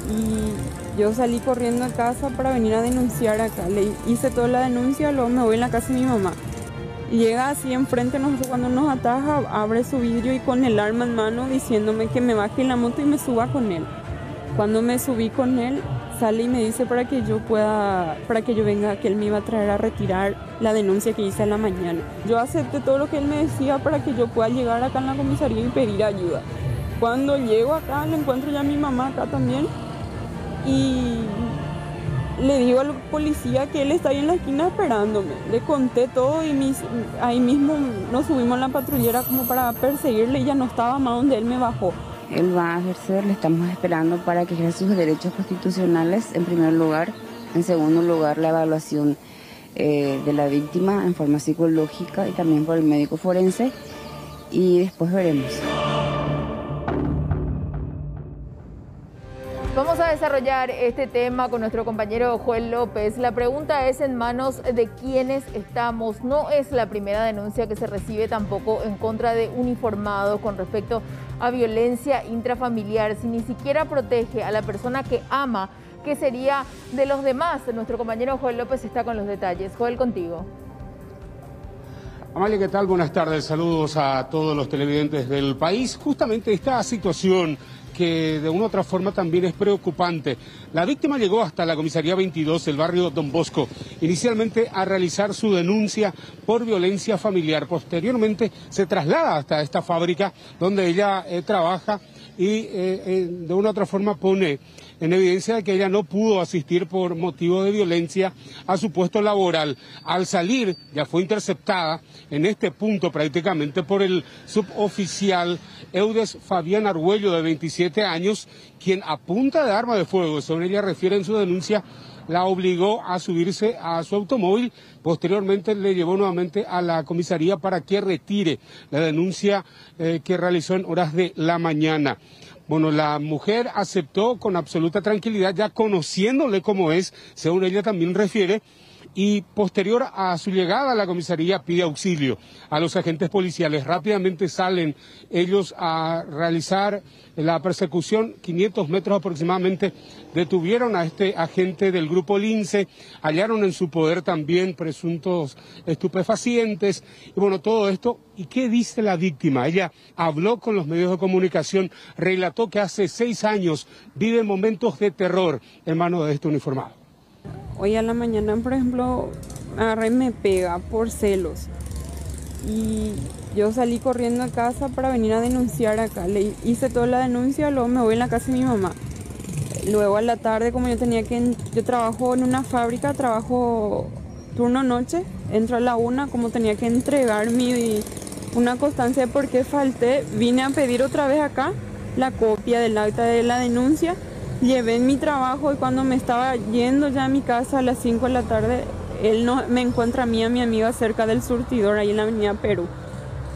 Y yo salí corriendo a casa para venir a denunciar acá. Le hice toda la denuncia, luego me voy en la casa de mi mamá. Y llega así enfrente de nosotros cuando nos ataja, abre su vidrio y con el arma en mano diciéndome que me baje en la moto y me suba con él. Cuando me subí con él, sale y me dice para que yo venga, que él me iba a traer a retirar la denuncia que hice a la mañana. Yo acepté todo lo que él me decía para que yo pueda llegar acá en la comisaría y pedir ayuda. Cuando llego acá, le encuentro ya a mi mamá acá también y le digo al policía que él está ahí en la esquina esperándome. Le conté todo y ahí mismo nos subimos en la patrullera como para perseguirle y ya no estaba más donde él me bajó. Él va a ejercer, le estamos esperando para que ejerza sus derechos constitucionales en primer lugar. En segundo lugar, la evaluación de la víctima en forma psicológica y también por el médico forense. Y después veremos. Vamos a desarrollar este tema con nuestro compañero Joel López. La pregunta es en manos de quiénes estamos. No es la primera denuncia que se recibe tampoco en contra de uniformados con respecto a violencia intrafamiliar. Si ni siquiera protege a la persona que ama, ¿qué sería de los demás? Nuestro compañero Joel López está con los detalles. Joel, contigo. Amalia, ¿qué tal? Buenas tardes. Saludos a todos los televidentes del país. Justamente esta situación que de una u otra forma también es preocupante. La víctima llegó hasta la comisaría 22 del barrio Don Bosco, inicialmente a realizar su denuncia por violencia familiar. Posteriormente se traslada hasta esta fábrica donde ella trabaja y de una u otra forma pone en evidencia que ella no pudo asistir por motivo de violencia a su puesto laboral. Al salir ya fue interceptada en este punto prácticamente por el suboficial Eudes Fabián Argüello, de 27 años, quien a punta de arma de fuego, según ella refiere en su denuncia, la obligó a subirse a su automóvil. Posteriormente le llevó nuevamente a la comisaría para que retire la denuncia que realizó en horas de la mañana. Bueno, la mujer aceptó con absoluta tranquilidad, ya conociéndole cómo es, según ella también refiere, y posterior a su llegada a la comisaría pide auxilio a los agentes policiales. Rápidamente salen ellos a realizar la persecución, 500 metros aproximadamente, detuvieron a este agente del grupo Lince, hallaron en su poder también presuntos estupefacientes, y bueno, todo esto. ¿Y qué dice la víctima? Ella habló con los medios de comunicación, relató que hace 6 años vive momentos de terror en manos de este uniformado. Hoy a la mañana, por ejemplo, agarré y me pega por celos. Y yo salí corriendo a casa para venir a denunciar acá. Le hice toda la denuncia, luego me voy en la casa de mi mamá. Luego a la tarde, como yo trabajo en una fábrica, trabajo turno noche, entro a la 1, como tenía que entregar una constancia de por qué falté, vine a pedir otra vez acá la copia del acta de la denuncia. Llevé en mi trabajo y cuando me estaba yendo ya a mi casa a las 5 de la tarde, él me encuentra a mí y a mi amiga cerca del surtidor, ahí en la avenida Perú,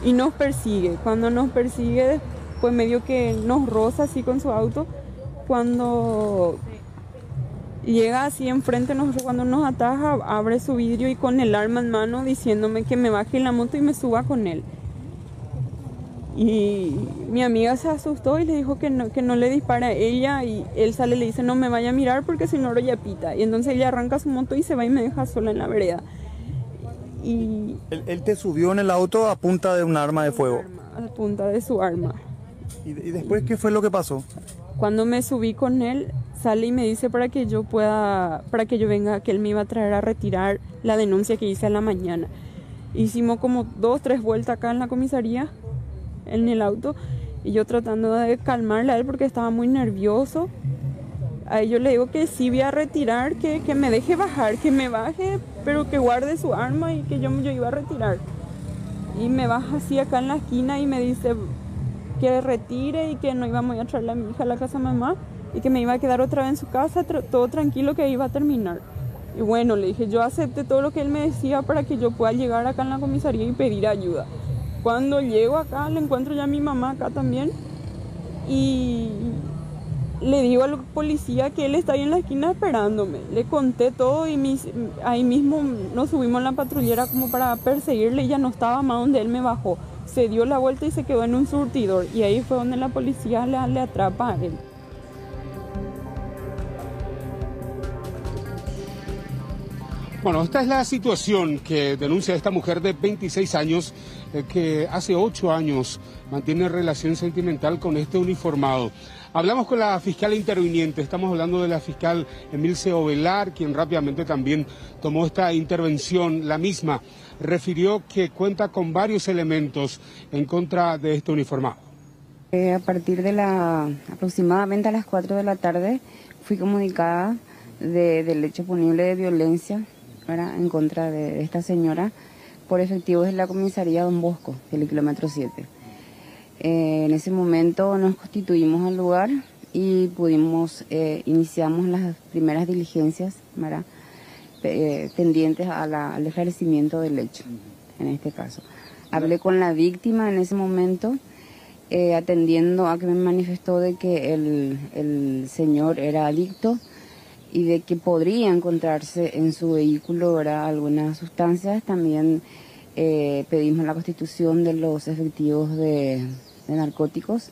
y nos persigue. Cuando nos persigue, pues medio que nos roza así con su auto. Cuando llega así enfrente, cuando nos ataja, abre su vidrio y con el arma en mano diciéndome que me baje en la moto y me suba con él. Y mi amiga se asustó y le dijo que no le dispara a ella, y él sale y le dice no me vaya a mirar porque si no ella pita. Y entonces ella arranca su moto y se va y me deja sola en la vereda. Y Él te subió en el auto a punta de un arma de fuego. A punta de su arma. ¿Y después qué fue lo que pasó? Cuando me subí con él, sale y me dice para que yo venga, que él me iba a traer a retirar la denuncia que hice a la mañana. Hicimos como 2 o 3 vueltas acá en la comisaría, en el auto, y yo tratando de calmarle a él porque estaba muy nervioso. A ellos le digo que sí voy a retirar, que me deje bajar, que me baje, pero que guarde su arma y que yo iba a retirar. Y me baja así acá en la esquina y me dice que retire y que no íbamos a traerle a mi hija a la casa de mamá y que me iba a quedar otra vez en su casa, todo tranquilo, que iba a terminar. Y bueno, le dije, yo acepté todo lo que él me decía para que yo pueda llegar acá en la comisaría y pedir ayuda. Cuando llego acá, le encuentro ya a mi mamá acá también y le digo al policía que él está ahí en la esquina esperándome. Le conté todo y ahí mismo nos subimos en la patrullera como para perseguirle y ya no estaba más donde él me bajó. Se dio la vuelta y se quedó en un surtidor y ahí fue donde la policía le atrapa a él. Bueno, esta es la situación que denuncia esta mujer de 26 años que hace 8 años mantiene relación sentimental con este uniformado. Hablamos con la fiscal interviniente, estamos hablando de la fiscal Emilce Ovelar, quien rápidamente también tomó esta intervención. La misma refirió que cuenta con varios elementos en contra de este uniformado. A partir de aproximadamente a las 4 de la tarde fui comunicada del hecho punible de violencia, ¿verdad?, en contra de esta señora por efectivos de la comisaría Don Bosco, del kilómetro 7. En ese momento nos constituimos al lugar y iniciamos las primeras diligencias, ¿verdad?, tendientes al esclarecimiento del hecho, en este caso. Hablé con la víctima en ese momento, atendiendo a que me manifestó de que el señor era adicto y de que podría encontrarse en su vehículo, ¿verdad?, algunas sustancias. También pedimos la constitución de los efectivos de narcóticos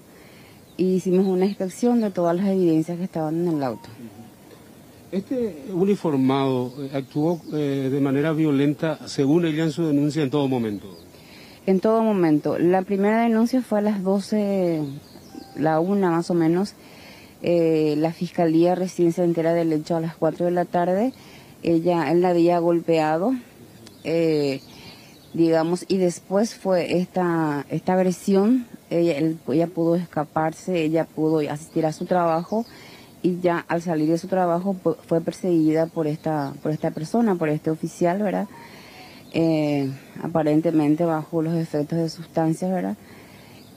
y hicimos una inspección de todas las evidencias que estaban en el auto. Este uniformado actuó de manera violenta, según ella en su denuncia, en todo momento. En todo momento. La primera denuncia fue a las 12, la 1 más o menos. La fiscalía recién se entera del hecho a las 4 de la tarde. Él la había golpeado, digamos, y después fue esta agresión. Ella pudo escaparse, ella pudo asistir a su trabajo y ya al salir de su trabajo fue perseguida por esta persona, por este oficial, ¿verdad? Aparentemente bajo los efectos de sustancias, ¿verdad?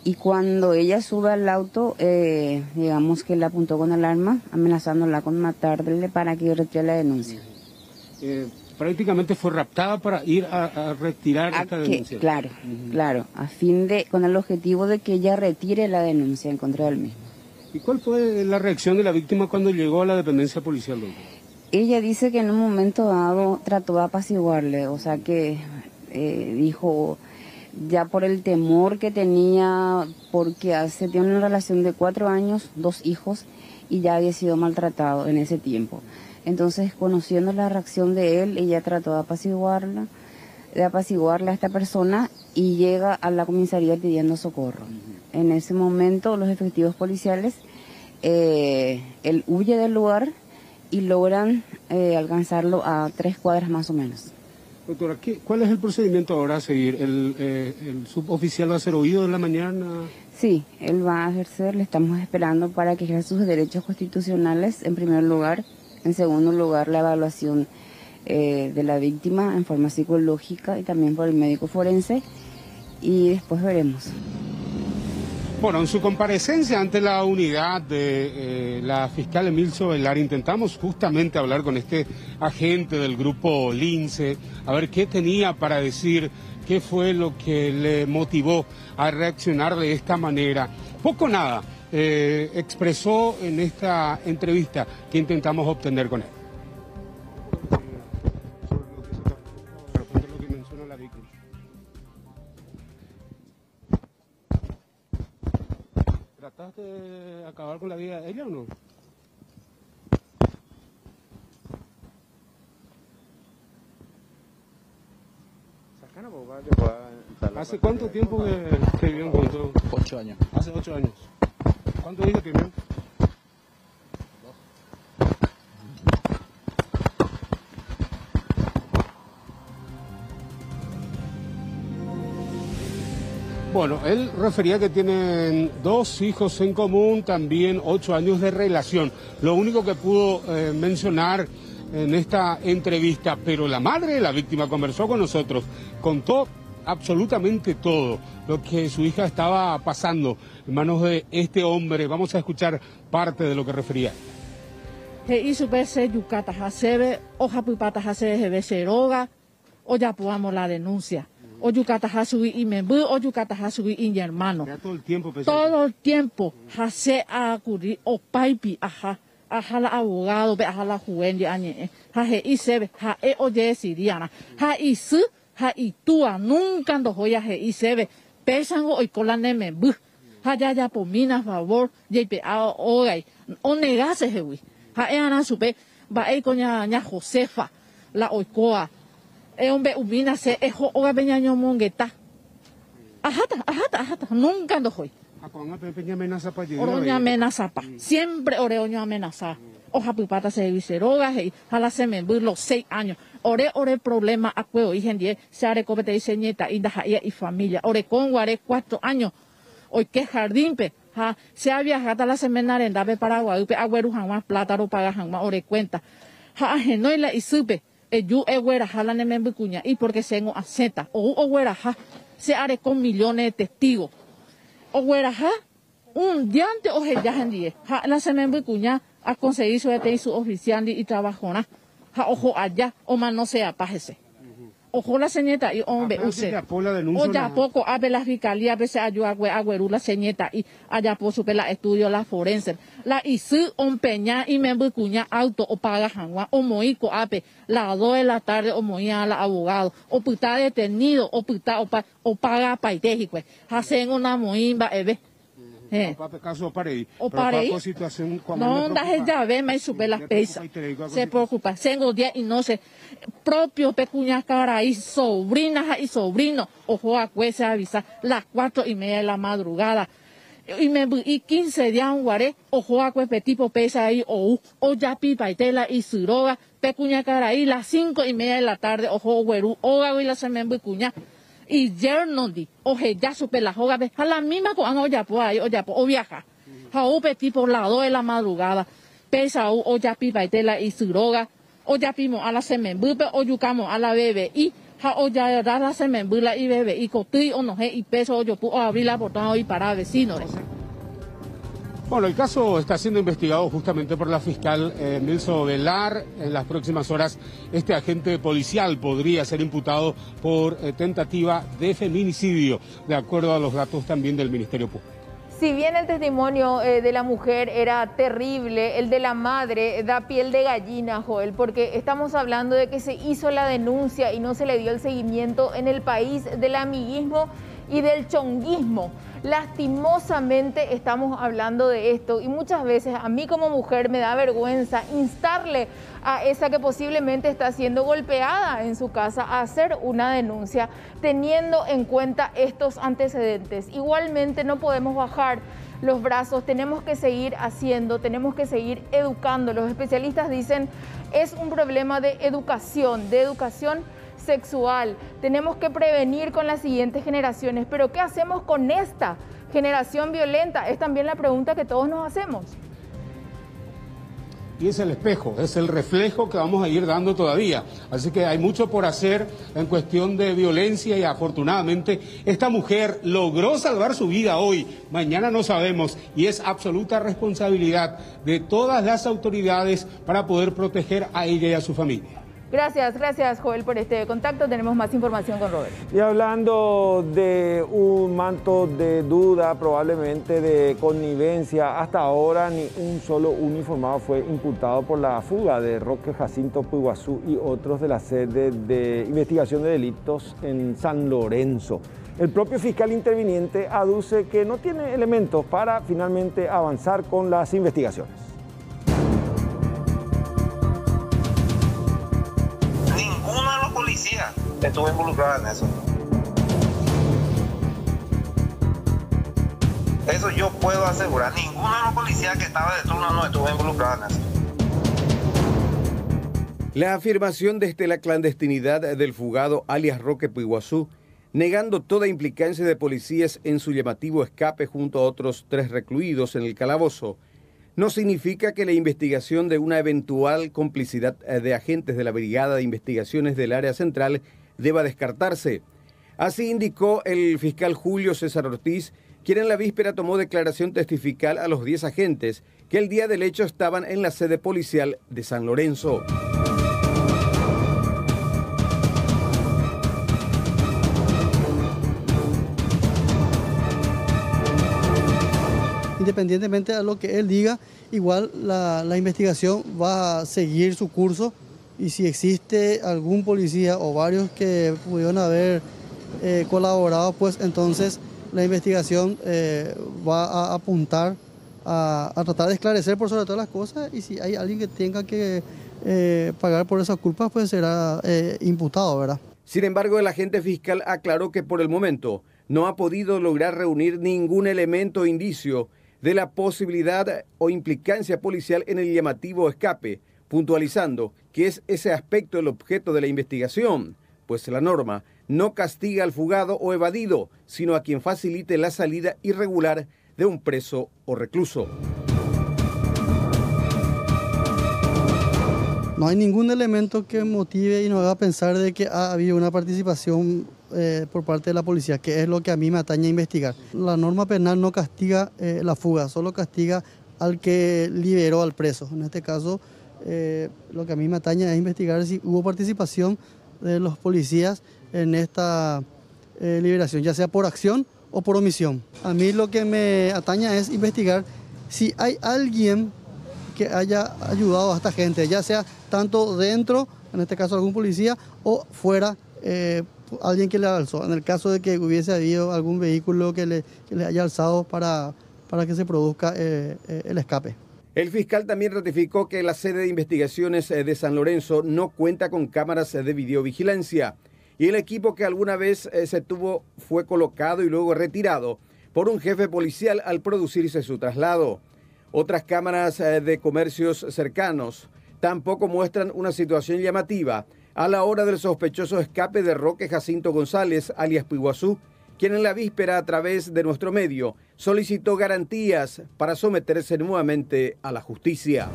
Y cuando ella sube al auto, digamos que le apuntó con el arma, amenazándola con matarle para que retire la denuncia. Prácticamente fue raptada para ir a retirar esta denuncia. Claro, claro, con el objetivo de que ella retire la denuncia en contra del mismo. ¿Y cuál fue la reacción de la víctima cuando llegó a la dependencia policial, doctor? Ella dice que en un momento dado trató de apaciguarle, o sea que dijo, ya por el temor que tenía, porque tiene una relación de 4 años, 2 hijos, y ya había sido maltratado en ese tiempo. Entonces, conociendo la reacción de él, ella trató de apaciguarla a esta persona y llega a la comisaría pidiendo socorro. En ese momento, los efectivos policiales, él huye del lugar y logran alcanzarlo a 3 cuadras más o menos. Doctora, ¿cuál es el procedimiento ahora a seguir? ¿El suboficial va a ser oído en la mañana? Sí, él va a ejercer, le estamos esperando para que ejerza sus derechos constitucionales en primer lugar. En segundo lugar, la evaluación de la víctima en forma psicológica y también por el médico forense, y después veremos. Bueno, en su comparecencia ante la unidad de la fiscal Emilce Ovelar, intentamos justamente hablar con este agente del grupo Lince, a ver qué tenía para decir, qué fue lo que le motivó a reaccionar de esta manera. Poco nada expresó en esta entrevista que intentamos obtener con él. ¿Trataste de acabar con la vida de ella o no? ¿Hace cuánto tiempo que vivieron juntos? 8 años. Hace 8 años. ¿Cuántos hijos tienen? Bueno, él refería que tienen 2 hijos en común, también 8 años de relación. Lo único que pudo mencionar en esta entrevista, pero la madre de la víctima conversó con nosotros, contó absolutamente todo lo que su hija estaba pasando en manos de este hombre. Vamos a escuchar parte de lo que refería. La denuncia. O yukata subir y me o yukata subir y hermano. Todo el tiempo hace a acudir o paipi ajá la abogado be ajá la juez de añe haje y se ve ha o decidiana ha y su ha y tua nunca ando joya he y se ve pesan o colane me bu ha ya por mina favor yepe a ogai o negase hewi ha ana supe ba e coña ña Josefa la oikoa hombre ubina se ejo oga beñaño mongueta ajata nunca ando joy oroña amenaza pa siempre oreoño amenaza oja pipata se viceroga y jala se me los 6 años ore problema acueo y gente se are copete y señeta y daja y familia ore con guare 4 años hoy que jardín pe ja se ha viajado la semana en Dabe Paraguay pe agüero jamás plátano paga jamás ore cuenta ja no y la y supe yo güera jala ne me bucuña y porque sengo aceta o güera ja se are con millones de testigos o güera ja un diante o ya gente ja la se me bucuña a conseguir su su oficial y trabajona ja ojo allá o más no sea pájese ojo la señeta y hombre use o ya poco abre la fiscalía a veces ayuda a güeru la señeta y allá por su la estudio la forense la isu on peña y me bucuña auto o paga jangua o moico ape la 2 de la tarde o moía a la abogado o puta detenido o puta o paga paitejico hacen una moimba eve caso parei o parei no daje ya ve me supe las pesas se preocupa tengo día y no sé propio pecuña cara y sobrina y sobrino ojo a se avisa las 4:30 de la madrugada y 15 días un guaré ojo a tipo pesa ahí o ya pipa y tela y suroga pecuña cara y las 5:30 de la tarde ojo güeru oga y la semen cuña y yerno di oje ya supe la joga a la misma con o ya o viaja ja upe tipo la 2 de la madrugada pesa o ya pipa y tela y suroga o ya pimo a la semen bupe o yucamo a la bebé y ja o ya da la semen bula y bebé y cotui o no y peso yo puedo abrir la portón y para vecinos. Bueno, el caso está siendo investigado justamente por la fiscal Milso Velar. En las próximas horas, este agente policial podría ser imputado por tentativa de feminicidio, de acuerdo a los datos también del Ministerio Público. Si bien el testimonio de la mujer era terrible, el de la madre da piel de gallina, Joel, porque estamos hablando de que se hizo la denuncia y no se le dio el seguimiento en el país del amiguismo y del chonguismo. Lastimosamente estamos hablando de esto y muchas veces a mí como mujer me da vergüenza instarle a esa que posiblemente está siendo golpeada en su casa a hacer una denuncia teniendo en cuenta estos antecedentes. Igualmente no podemos bajar los brazos, tenemos que seguir haciendo, tenemos que seguir educando. Los especialistas dicen es un problema de educación sexual. Tenemos que prevenir con las siguientes generaciones, pero ¿qué hacemos con esta generación violenta? Es también la pregunta que todos nos hacemos. Y es el espejo, es el reflejo que vamos a ir dando todavía. Así que hay mucho por hacer en cuestión de violencia y afortunadamente esta mujer logró salvar su vida hoy, mañana no sabemos y es absoluta responsabilidad de todas las autoridades para poder proteger a ella y a su familia. Gracias Joel por este contacto. Tenemos más información con Robert. Y hablando de un manto de duda, probablemente de connivencia, hasta ahora ni un solo uniformado fue imputado por la fuga de Roque Jacinto Puiguazú y otros de la sede de investigación de delitos en San Lorenzo. El propio fiscal interviniente aduce que no tiene elementos para finalmente avanzar con las investigaciones. Estuve involucrada en eso. Eso yo puedo asegurar. Ninguno de los policías que estaba de turno no estuvo involucrado en eso. La afirmación desde la clandestinidad del fugado alias Roque Puiguazú, negando toda implicancia de policías en su llamativo escape junto a otros 3 recluidos en el calabozo, no significa que la investigación de una eventual complicidad de agentes de la Brigada de Investigaciones del Área Central deba descartarse. Así indicó el fiscal Julio César Ortiz, quien en la víspera tomó declaración testifical a los 10 agentes que el día del hecho estaban en la sede policial de San Lorenzo. Independientemente de lo que él diga, igual la investigación va a seguir su curso, y si existe algún policía o varios que pudieron haber colaborado, pues entonces la investigación va a apuntar a tratar de esclarecer por sobre todas las cosas, y si hay alguien que tenga que pagar por esas culpas, pues será imputado, ¿verdad? Sin embargo, el agente fiscal aclaró que por el momento no ha podido lograr reunir ningún elemento o indicio de la posibilidad o implicancia policial en el llamativo escape, puntualizando que es ese aspecto el objeto de la investigación, pues la norma no castiga al fugado o evadido, sino a quien facilite la salida irregular de un preso o recluso. No hay ningún elemento que motive y nos haga pensar de que ha habido una participación por parte de la policía, que es lo que a mí me atañe a investigar. La norma penal no castiga la fuga, solo castiga al que liberó al preso. En este caso, lo que a mí me atañe es investigar si hubo participación de los policías en esta liberación, ya sea por acción o por omisión. A mí lo que me atañe es investigar si hay alguien que haya ayudado a esta gente, ya sea tanto dentro, en este caso algún policía, o fuera alguien que le alzó. En el caso de que hubiese habido algún vehículo que le haya alzado para que se produzca el escape. El fiscal también ratificó que la sede de investigaciones de San Lorenzo no cuenta con cámaras de videovigilancia y el equipo que alguna vez se tuvo fue colocado y luego retirado por un jefe policial al producirse su traslado. Otras cámaras de comercios cercanos tampoco muestran una situación llamativa a la hora del sospechoso escape de Roque Jacinto González, alias Puiguazú, quien en la víspera a través de nuestro medio solicitó garantías para someterse nuevamente a la justicia.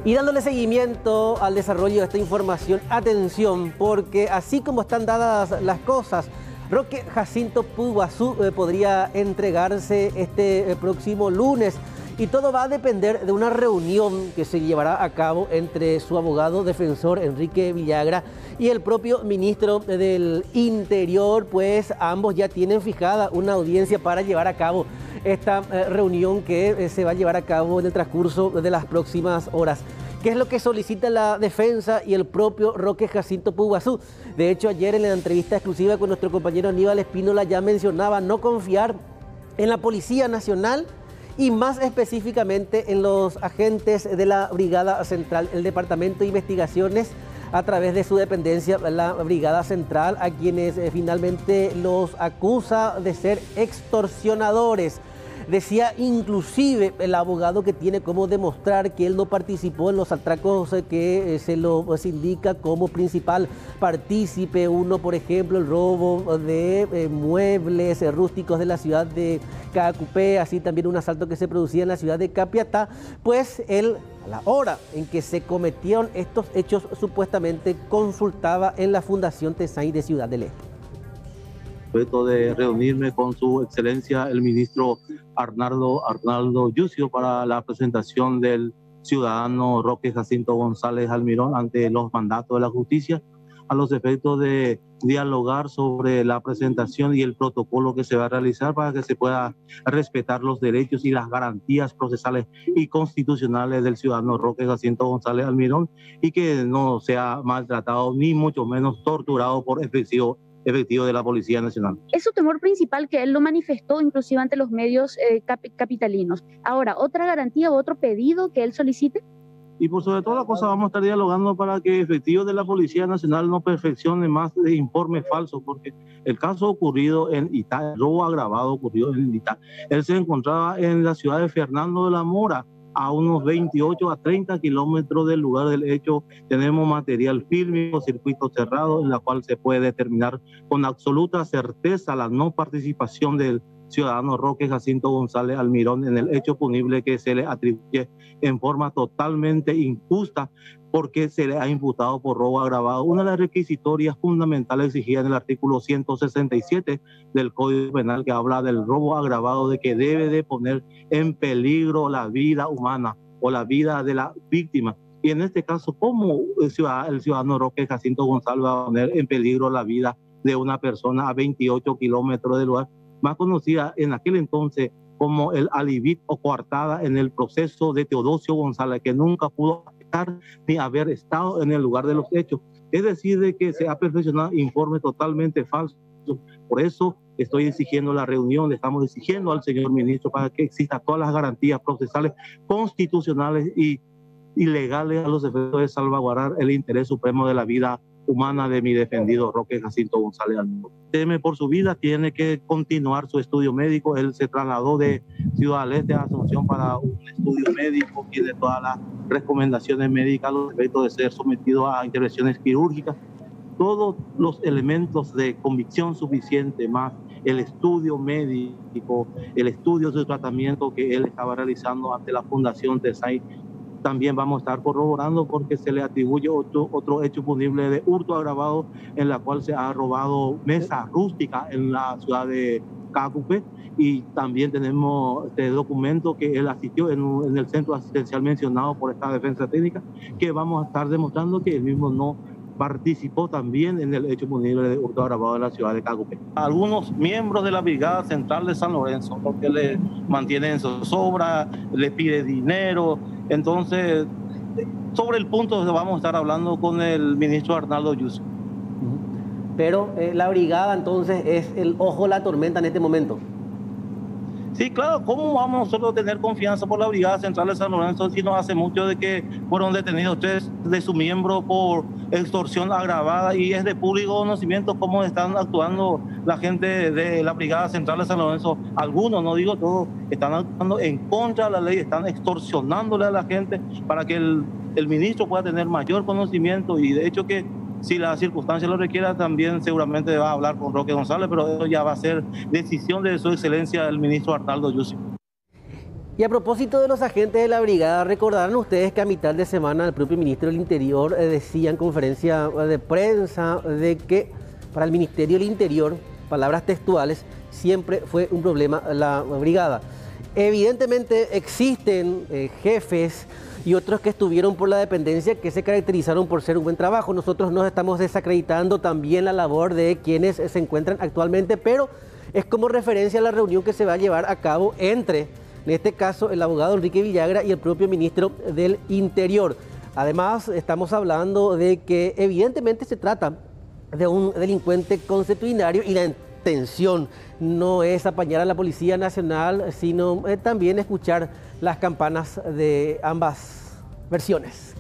Y dándole seguimiento al desarrollo de esta información, atención, porque así como están dadas las cosas, Roque Jacinto Puiguazú podría entregarse este próximo lunes. Y todo va a depender de una reunión que se llevará a cabo entre su abogado defensor Enrique Villagra y el propio ministro del Interior, pues ambos ya tienen fijada una audiencia para llevar a cabo esta reunión que se va a llevar a cabo en el transcurso de las próximas horas. ¿Qué es lo que solicita la defensa y el propio Roque Jacinto Puiguazú? De hecho, ayer en la entrevista exclusiva con nuestro compañero Aníbal Espínola ya mencionaba no confiar en la Policía Nacional y más específicamente en los agentes de la Brigada Central, el Departamento de Investigaciones, a través de su dependencia, la Brigada Central, a quienes finalmente los acusa de ser extorsionadores. Decía inclusive el abogado que tiene cómo demostrar que él no participó en los atracos que se lo indica como principal partícipe. Uno, por ejemplo, el robo de muebles rústicos de la ciudad de Caacupé, así también un asalto que se producía en la ciudad de Capiatá. Pues él, a la hora en que se cometieron estos hechos, supuestamente consultaba en la Fundación Tesain de Ciudad del Este. efecto de reunirme con su excelencia el ministro Arnaldo Yucio para la presentación del ciudadano Roque Jacinto González Almirón ante los mandatos de la justicia, a los efectos de dialogar sobre la presentación y el protocolo que se va a realizar para que se pueda respetar los derechos y las garantías procesales y constitucionales del ciudadano Roque Jacinto González Almirón, y que no sea maltratado ni mucho menos torturado por efectivo de la Policía Nacional. Es su temor principal, que él lo manifestó inclusive ante los medios capitalinos. Ahora, ¿otra garantía o otro pedido que él solicite? Y por sobre todas las cosas vamos a estar dialogando para que efectivos de la Policía Nacional no perfeccione más de informes falsos, porque el caso ocurrido en Italia, el robo agravado ocurrido en Italia, él se encontraba en la ciudad de Fernando de la Mora, a unos 28 a 30 kilómetros del lugar del hecho. Tenemos material fílmico, circuito cerrado, en la cual se puede determinar con absoluta certeza la no participación del ciudadano Roque Jacinto González Almirón en el hecho punible que se le atribuye en forma totalmente injusta, porque se le ha imputado por robo agravado. Una de las requisitorias fundamentales exigidas en el artículo 167 del Código Penal, que habla del robo agravado, de que debe de poner en peligro la vida humana o la vida de la víctima. Y en este caso, ¿cómo el ciudadano Roque Jacinto González va a poner en peligro la vida de una persona a 28 kilómetros del lugar, más conocida en aquel entonces como el alibit o coartada en el proceso de Teodosio González, que nunca pudo estar ni haber estado en el lugar de los hechos? Es decir, de que se ha perfeccionado informes totalmente falsos. Por eso estoy exigiendo la reunión, le estamos exigiendo al señor ministro para que existan todas las garantías procesales, constitucionales y legales a los efectos de salvaguardar el interés supremo de la vida humana de mi defendido Roque Jacinto González Almirón. Teme por su vida, tiene que continuar su estudio médico. Él se trasladó de Ciudad del Este a Asunción para un estudio médico, tiene todas las recomendaciones médicas a los efectos de ser sometido a intervenciones quirúrgicas. Todos los elementos de convicción suficiente, más el estudio médico, el estudio de tratamiento que él estaba realizando ante la Fundación TESAI, también vamos a estar corroborando, porque se le atribuye otro hecho punible de hurto agravado, en la cual se ha robado mesa rústica en la ciudad de Cacupe, y también tenemos este documento que él asistió en el centro asistencial mencionado por esta defensa técnica, que vamos a estar demostrando que él mismo no participó también en el hecho punible de hurto agravado en la ciudad de Cacupe. Algunos miembros de la Brigada Central de San Lorenzo, porque le mantienen zozobra, le pide dinero. Entonces, sobre el punto vamos a estar hablando con el ministro Arnaldo Yucio. Pero la brigada entonces es el ojo de la tormenta en este momento. Sí, claro, ¿cómo vamos nosotros a tener confianza por la Brigada Central de San Lorenzo si no hace mucho de que fueron detenidos 3 de sus miembros por extorsión agravada? Y es de público conocimiento cómo están actuando la gente de la Brigada Central de San Lorenzo. Algunos, no digo todos, están actuando en contra de la ley, están extorsionándole a la gente para que el ministro pueda tener mayor conocimiento, y de hecho que si la circunstancia lo requiera, también seguramente va a hablar con Roque González, pero eso ya va a ser decisión de su excelencia el ministro Arnaldo Yucio. Y a propósito de los agentes de la brigada, recordarán ustedes que a mitad de semana el propio ministro del Interior decía en conferencia de prensa de que para el Ministerio del Interior, palabras textuales, siempre fue un problema la brigada. Evidentemente existen jefes y otros que estuvieron por la dependencia que se caracterizaron por ser un buen trabajo. Nosotros no estamos desacreditando también la labor de quienes se encuentran actualmente, pero es como referencia a la reunión que se va a llevar a cabo entre, en este caso, el abogado Enrique Villagra y el propio ministro del Interior. Además, estamos hablando de que evidentemente se trata de un delincuente consuetudinario, y la intención no es apañar a la Policía Nacional, sino también escuchar las campanas de ambas versiones.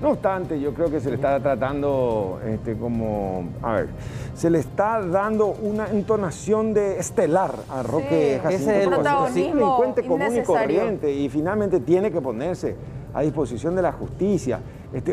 No obstante, yo creo que se le está tratando se le está dando una entonación de estelar a Roque Jacinto. Es un delincuente común y innecesario. corriente, y finalmente tiene que ponerse a disposición de la justicia.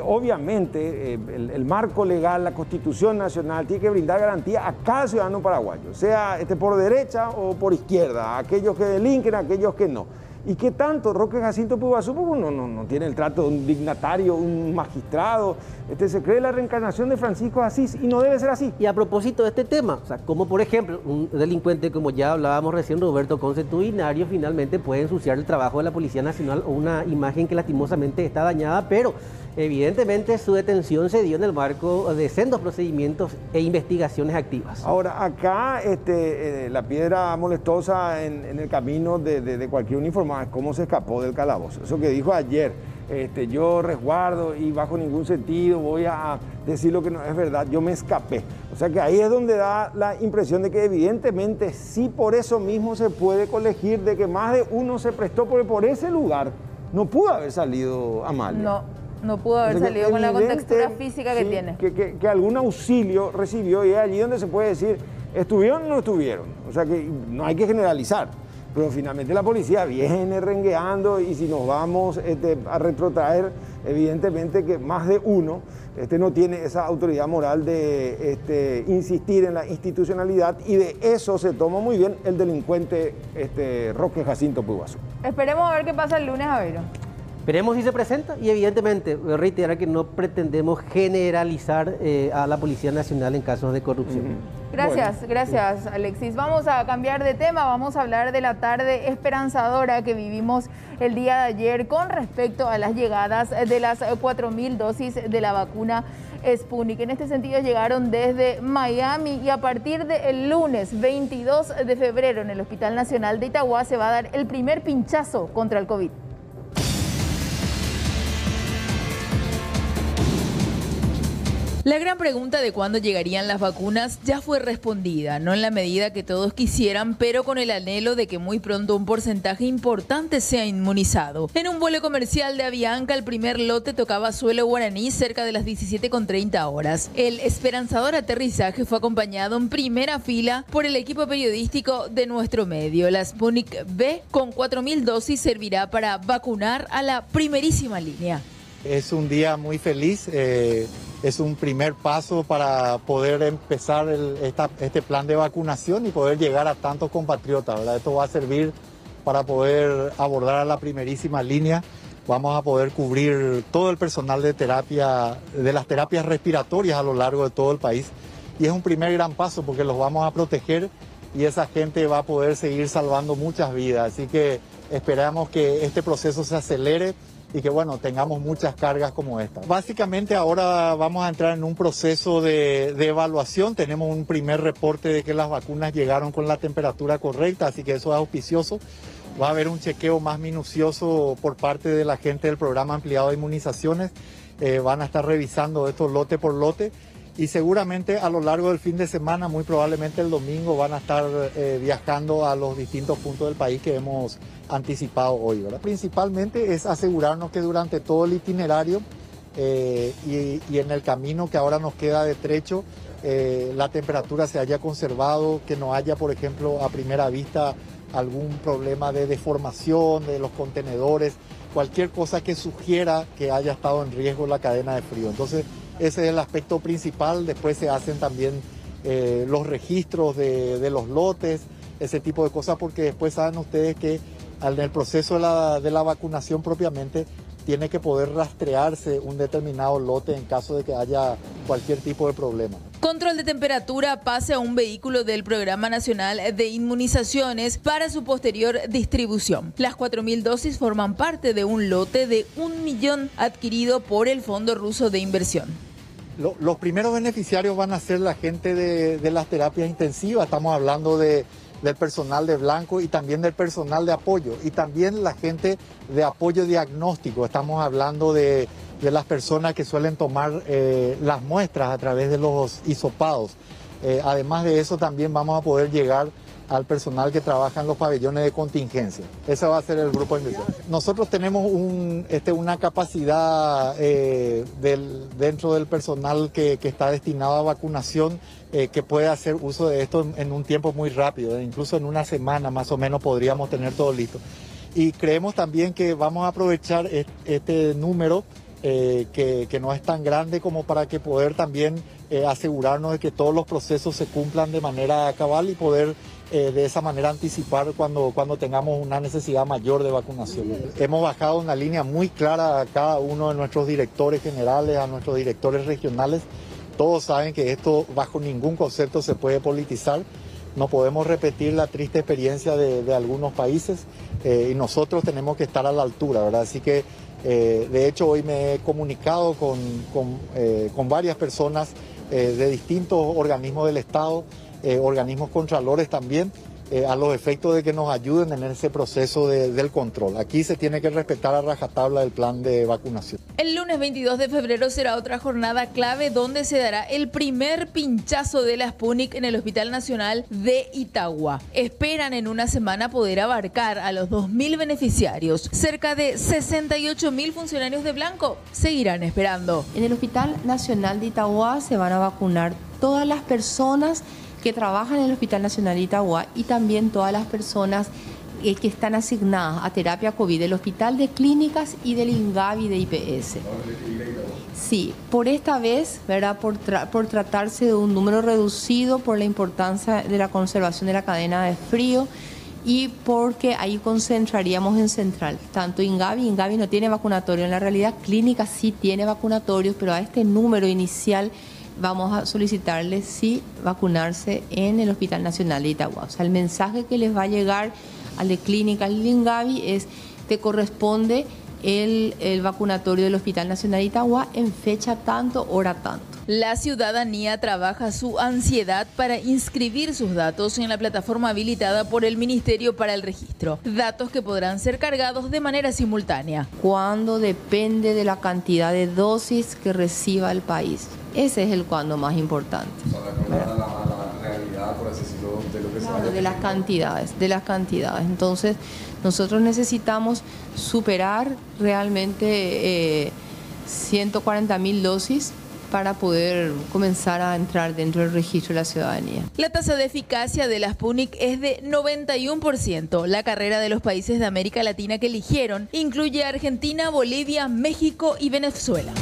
Obviamente, el marco legal, la Constitución Nacional, tiene que brindar garantía a cada ciudadano paraguayo, sea por derecha o por izquierda, a aquellos que delinquen, a aquellos que no. ¿Y qué tanto? Roque Jacinto Puiguazú no tiene el trato de un dignatario, un magistrado. Se cree la reencarnación de Francisco de Asís y no debe ser así. Y a propósito de este tema, o sea, como por ejemplo un delincuente, como ya hablábamos recién, Roberto, consuetudinario, finalmente puede ensuciar el trabajo de la Policía Nacional o una imagen que lastimosamente está dañada, pero evidentemente su detención se dio en el marco de sendos procedimientos e investigaciones activas. Ahora, acá la piedra molestosa en el camino de cualquier uniformado es cómo se escapó del calabozo. Eso que dijo ayer, yo resguardo y bajo ningún sentido voy a decir lo que no es verdad, yo me escapé. O sea que ahí es donde da la impresión de que evidentemente sí por eso mismo se puede colegir de que más de uno se prestó por ese lugar. No pudo haber salido Amalia. No pudo haber salido con la contextura física que tiene. Que algún auxilio recibió y es allí donde se puede decir, ¿estuvieron o no estuvieron? O sea que no hay que generalizar, pero finalmente la policía viene rengueando y si nos vamos a retrotraer, evidentemente que más de uno no tiene esa autoridad moral de insistir en la institucionalidad y de eso se tomó muy bien el delincuente Roque Jacinto Puiguazú. Esperemos a ver qué pasa el lunes, Aveiro. Veremos si se presenta y evidentemente reiterar que no pretendemos generalizar a la Policía Nacional en casos de corrupción. Gracias Alexis. Vamos a cambiar de tema, vamos a hablar de la tarde esperanzadora que vivimos el día de ayer con respecto a las llegadas de las 4.000 dosis de la vacuna Sputnik. En este sentido llegaron desde Miami y a partir del lunes 22 de febrero en el Hospital Nacional de Itagua se va a dar el primer pinchazo contra el COVID. La gran pregunta de cuándo llegarían las vacunas ya fue respondida, no en la medida que todos quisieran, pero con el anhelo de que muy pronto un porcentaje importante sea inmunizado. En un vuelo comercial de Avianca, el primer lote tocaba suelo guaraní cerca de las 17:30 horas. El esperanzador aterrizaje fue acompañado en primera fila por el equipo periodístico de nuestro medio. La Sputnik V con 4.000 dosis servirá para vacunar a la primerísima línea. Es un día muy feliz. Es un primer paso para poder empezar este plan de vacunación y poder llegar a tantos compatriotas, ¿verdad? Esto va a servir para poder abordar a la primerísima línea. Vamos a poder cubrir todo el personal de terapia, de las terapias respiratorias a lo largo de todo el país. Y es un primer gran paso porque los vamos a proteger y esa gente va a poder seguir salvando muchas vidas. Así que esperamos que este proceso se acelere y que bueno, tengamos muchas cargas como esta. Básicamente ahora vamos a entrar en un proceso de evaluación. Tenemos un primer reporte de que las vacunas llegaron con la temperatura correcta, así que eso es auspicioso. Va a haber un chequeo más minucioso por parte de la gente del programa ampliado de inmunizaciones. Van a estar revisando esto lote por lote y seguramente a lo largo del fin de semana, muy probablemente el domingo, van a estar viajando a los distintos puntos del país que hemos anticipado hoy, ¿verdad? Principalmente es asegurarnos que durante todo el itinerario y en el camino que ahora nos queda de trecho, la temperatura se haya conservado, que no haya, por ejemplo, a primera vista algún problema de deformación de los contenedores, cualquier cosa que sugiera que haya estado en riesgo la cadena de frío. Entonces, ese es el aspecto principal. Después se hacen también los registros de los lotes, ese tipo de cosas, porque después saben ustedes que en el proceso de la vacunación propiamente tiene que poder rastrearse un determinado lote en caso de que haya cualquier tipo de problema. Control de temperatura, pase a un vehículo del Programa Nacional de Inmunizaciones para su posterior distribución. Las 4.000 dosis forman parte de un lote de 1 millón adquirido por el Fondo Ruso de Inversión. Los primeros beneficiarios van a ser la gente de las terapias intensivas. Estamos hablando del personal de blanco y también del personal de apoyo y también la gente de apoyo diagnóstico. Estamos hablando de las personas que suelen tomar las muestras a través de los hisopados. Además de eso también vamos a poder llegar al personal que trabaja en los pabellones de contingencia. Ese va a ser el grupo de inversión. Nosotros tenemos una capacidad dentro del personal que está destinado a vacunación que puede hacer uso de esto en un tiempo muy rápido, incluso en una semana más o menos podríamos tener todo listo. Y creemos también que vamos a aprovechar este número que no es tan grande como para que poder también asegurarnos de que todos los procesos se cumplan de manera cabal y poder de esa manera anticipar cuando tengamos una necesidad mayor de vacunación. Hemos bajado una línea muy clara a cada uno de nuestros directores generales, a nuestros directores regionales. Todos saben que esto bajo ningún concepto se puede politizar. No podemos repetir la triste experiencia de algunos países y nosotros tenemos que estar a la altura, ¿verdad? Así que de hecho hoy me he comunicado con varias personas de distintos organismos del Estado, organismos contralores también, a los efectos de que nos ayuden en ese proceso del control. Aquí se tiene que respetar a rajatabla el plan de vacunación. El lunes 22 de febrero será otra jornada clave donde se dará el primer pinchazo de la Sputnik en el Hospital Nacional de Itagua. Esperan en una semana poder abarcar a los 2.000 beneficiarios. Cerca de 68.000 funcionarios de blanco seguirán esperando. En el Hospital Nacional de Itagua se van a vacunar todas las personas que trabajan en el Hospital Nacional de Itagua y también todas las personas que están asignadas a terapia COVID del Hospital de Clínicas y del INGAVI de IPS. Sí, por esta vez, ¿verdad? Por tratarse de un número reducido, por la importancia de la conservación de la cadena de frío y porque ahí concentraríamos en Central. Tanto INGAVI no tiene vacunatorio, en la realidad Clínicas sí tiene vacunatorios, pero a este número inicial vamos a solicitarles sí vacunarse en el Hospital Nacional de Itagua. O sea, el mensaje que les va a llegar al de Clínicas y al INGAVI es: te corresponde el vacunatorio del Hospital Nacional de Itagua en fecha tanto, hora tanto. La ciudadanía trabaja su ansiedad para inscribir sus datos en la plataforma habilitada por el Ministerio para el Registro. Datos que podrán ser cargados de manera simultánea. Cuando depende de la cantidad de dosis que reciba el país. Ese es el cuándo más importante. La realidad, por así decirlo, de lo que se vaya. De las cantidades. Entonces, nosotros necesitamos superar realmente 140.000 dosis para poder comenzar a entrar dentro del registro de la ciudadanía. La tasa de eficacia de la Sputnik es de 91%. La carrera de los países de América Latina que eligieron incluye Argentina, Bolivia, México y Venezuela.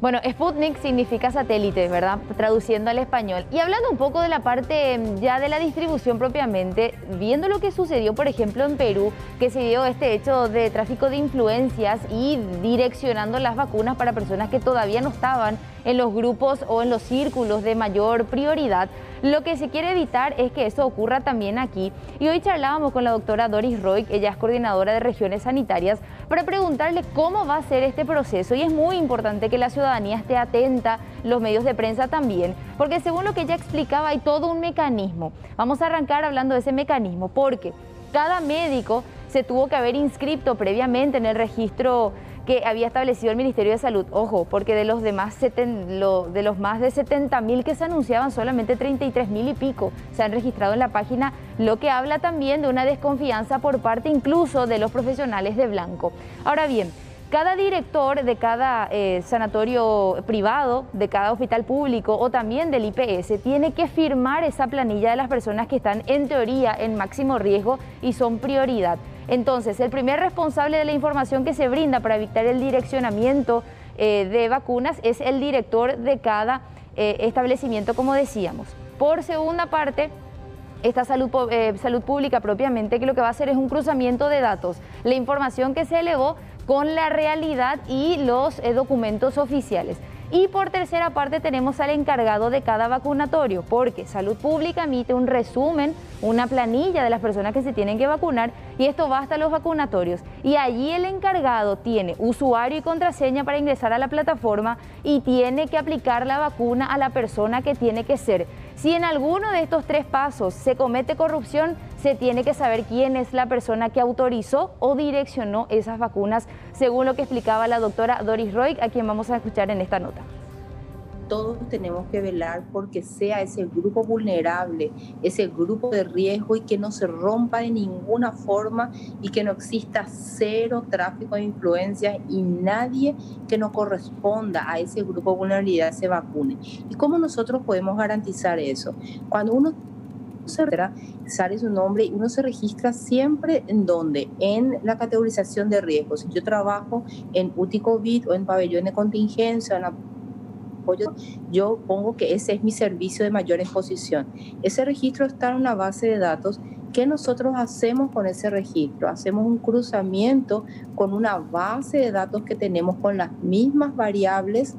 Bueno, Sputnik significa satélite, ¿verdad? Traduciendo al español. Y hablando un poco de la parte ya de la distribución propiamente, viendo lo que sucedió, por ejemplo, en Perú, que se dio este hecho de tráfico de influencias y direccionando las vacunas para personas que todavía no estaban en los grupos o en los círculos de mayor prioridad. Lo que se quiere evitar es que eso ocurra también aquí. Y hoy charlábamos con la doctora Doris Roig, ella es coordinadora de regiones sanitarias, para preguntarle cómo va a ser este proceso. Y es muy importante que la ciudadanía esté atenta, los medios de prensa también, porque según lo que ella explicaba hay todo un mecanismo. Vamos a arrancar hablando de ese mecanismo, porque cada médico se tuvo que haber inscrito previamente en el registro que había establecido el Ministerio de Salud. Ojo, porque de los más de 70.000 que se anunciaban, solamente 33.000 y pico se han registrado en la página, lo que habla también de una desconfianza por parte incluso de los profesionales de blanco. Ahora bien, cada director de cada sanatorio privado, de cada hospital público o también del IPS tiene que firmar esa planilla de las personas que están en teoría en máximo riesgo y son prioridad. Entonces, el primer responsable de la información que se brinda para evitar el direccionamiento de vacunas es el director de cada establecimiento, como decíamos. Por segunda parte, esta salud pública propiamente, que lo que va a hacer es un cruzamiento de datos, la información que se elevó con la realidad y los documentos oficiales. Y por tercera parte tenemos al encargado de cada vacunatorio, porque Salud Pública emite un resumen, una planilla de las personas que se tienen que vacunar, y esto va hasta los vacunatorios. Y allí el encargado tiene usuario y contraseña para ingresar a la plataforma y tiene que aplicar la vacuna a la persona que tiene que ser. Si en alguno de estos tres pasos se comete corrupción, se tiene que saber quién es la persona que autorizó o direccionó esas vacunas, según lo que explicaba la doctora Doris Roig, a quien vamos a escuchar en esta nota. Todos tenemos que velar porque sea ese grupo vulnerable, ese grupo de riesgo, y que no se rompa de ninguna forma y que no exista cero tráfico de influencias y nadie que no corresponda a ese grupo de vulnerabilidad se vacune. ¿Y cómo nosotros podemos garantizar eso? Cuando uno sale su nombre y uno se registra siempre en donde, en la categorización de riesgos. Si yo trabajo en UTI COVID o en pabellón de contingencia, en apoyo, yo pongo que ese es mi servicio de mayor exposición. Ese registro está en una base de datos. ¿Qué nosotros hacemos con ese registro? Hacemos un cruzamiento con una base de datos que tenemos con las mismas variables,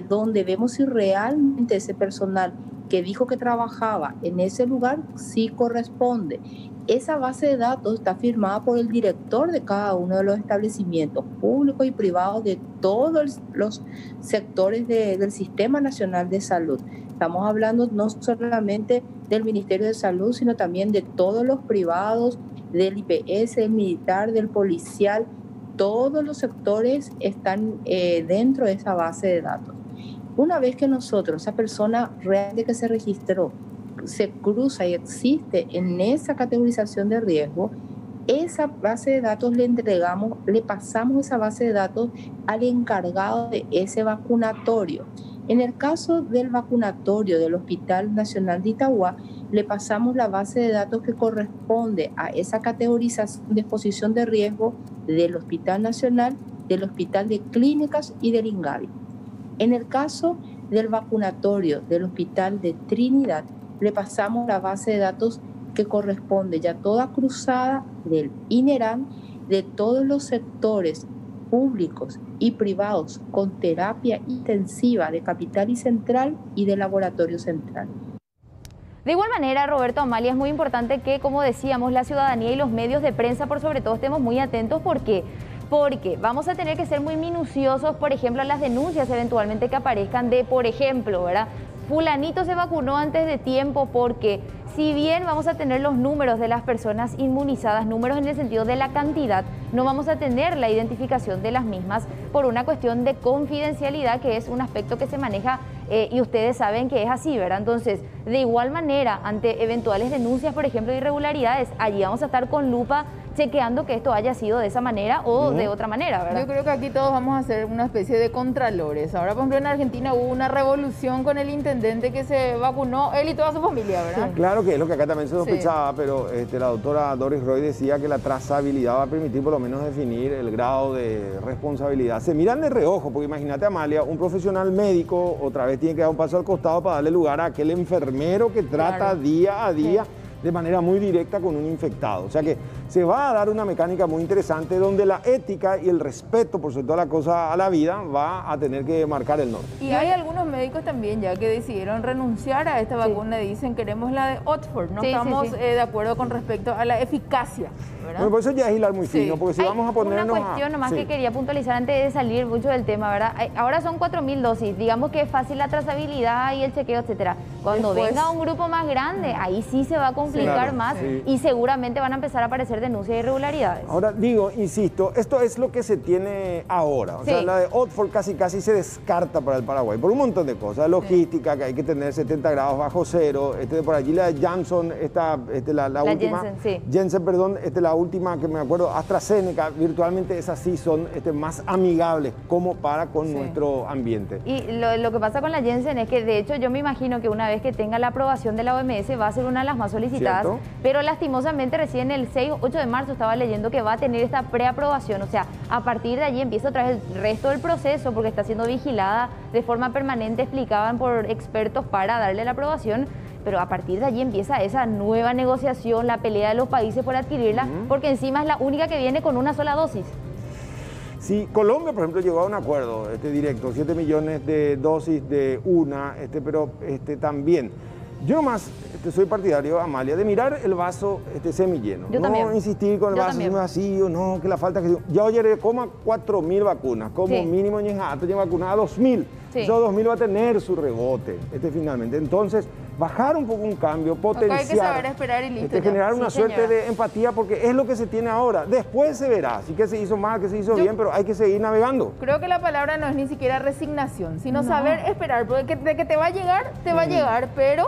donde vemos si realmente ese personal que dijo que trabajaba en ese lugar sí corresponde. Esa base de datos está firmada por el director de cada uno de los establecimientos públicos y privados de todos los sectores del Sistema Nacional de Salud. Estamos hablando no solamente del Ministerio de Salud, sino también de todos los privados, del IPS, del militar, del policial. Todos los sectores están dentro de esa base de datos. Una vez que nosotros, esa persona realmente que se registró, se cruza y existe en esa categorización de riesgo, esa base de datos le pasamos esa base de datos al encargado de ese vacunatorio. En el caso del vacunatorio del Hospital Nacional de Itagua, le pasamos la base de datos que corresponde a esa categorización de exposición de riesgo del Hospital Nacional, del Hospital de Clínicas y del INGAVI. En el caso del vacunatorio del Hospital de Trinidad, le pasamos la base de datos que corresponde ya toda cruzada del INERAN, de todos los sectores públicos y privados con terapia intensiva de Capital y Central y de Laboratorio Central. De igual manera, Roberto, Amalia, es muy importante que, como decíamos, la ciudadanía y los medios de prensa, por sobre todo, estemos muy atentos. ¿Por qué? Porque vamos a tener que ser muy minuciosos, por ejemplo, a las denuncias eventualmente que aparezcan de, por ejemplo, ¿verdad? Fulanito se vacunó antes de tiempo, porque si bien vamos a tener los números de las personas inmunizadas, números en el sentido de la cantidad, no vamos a tener la identificación de las mismas por una cuestión de confidencialidad, que es un aspecto que se maneja y ustedes saben que es así, ¿verdad? Entonces, de igual manera, ante eventuales denuncias, por ejemplo, de irregularidades, allí vamos a estar con lupa chequeando que esto haya sido de esa manera o de otra manera, ¿verdad? Yo creo que aquí todos vamos a hacer una especie de contralores. Ahora, por ejemplo, en Argentina hubo una revolución con el intendente que se vacunó, él y toda su familia, ¿verdad? Sí. Claro que es lo que acá también se sospechaba, pero la doctora Doris Roy decía que la trazabilidad va a permitir por lo menos definir el grado de responsabilidad. Se miran de reojo, porque imagínate, Amalia, un profesional médico otra vez tiene que dar un paso al costado para darle lugar a aquel enfermero que trata día a día de manera muy directa con un infectado. O sea que se va a dar una mecánica muy interesante donde la ética y el respeto por sobre toda la cosa a la vida va a tener que marcar el norte. Y hay algunos médicos también ya que decidieron renunciar a esta vacuna, dicen queremos la de Oxford, no estamos de acuerdo con respecto a la eficacia, ¿verdad? Bueno, por eso ya es hilar muy fino, porque si vamos a ponernos una cuestión nomás que quería puntualizar antes de salir mucho del tema, ¿verdad? Ahora son 4.000 dosis, digamos que es fácil la trazabilidad y el chequeo, etcétera. Cuando venga un grupo más grande, ahí sí se va a complicar más y seguramente van a empezar a aparecer denuncias de irregularidades. Ahora digo, insisto, esto es lo que se tiene ahora. O sea, la de Oxford casi se descarta para el Paraguay por un montón de cosas. Logística, que hay que tener 70 grados bajo cero. Por allí la de Janssen, la última. Janssen, perdón, la última que me acuerdo, AstraZeneca, virtualmente esas sí son más amigables como para con nuestro ambiente. Y lo que pasa con la Janssen es que de hecho yo me imagino que una vez que tenga la aprobación de la OMS va a ser una de las más solicitadas. ¿Cierto? Pero lastimosamente recién el 6 o 8 de marzo estaba leyendo que va a tener esta preaprobación, o sea, a partir de allí empieza otra vez el resto del proceso porque está siendo vigilada de forma permanente, explicaban por expertos para darle la aprobación, pero a partir de allí empieza esa nueva negociación, la pelea de los países por adquirirla, porque encima es la única que viene con una sola dosis. Sí, Colombia, por ejemplo, llegó a un acuerdo directo, 7 millones de dosis de una, pero también. Yo nomás soy partidario, Amalia, de mirar el vaso semilleno. Yo no también. Insistir con el vaso vacío, no, que la falta que... Ya oye, coma 4.000 vacunas, como mínimo en Jato ya vacunada 2.000. Esos 2.000 va a tener su rebote, finalmente. Entonces, bajar un poco un cambio, potenciar. Hay que saber esperar y listo. Generar una suerte de empatía, porque es lo que se tiene ahora. Después se verá, sí que se hizo mal, que se hizo bien, pero hay que seguir navegando. Creo que la palabra no es ni siquiera resignación, sino saber esperar, porque de que te va a llegar, te va a llegar, pero...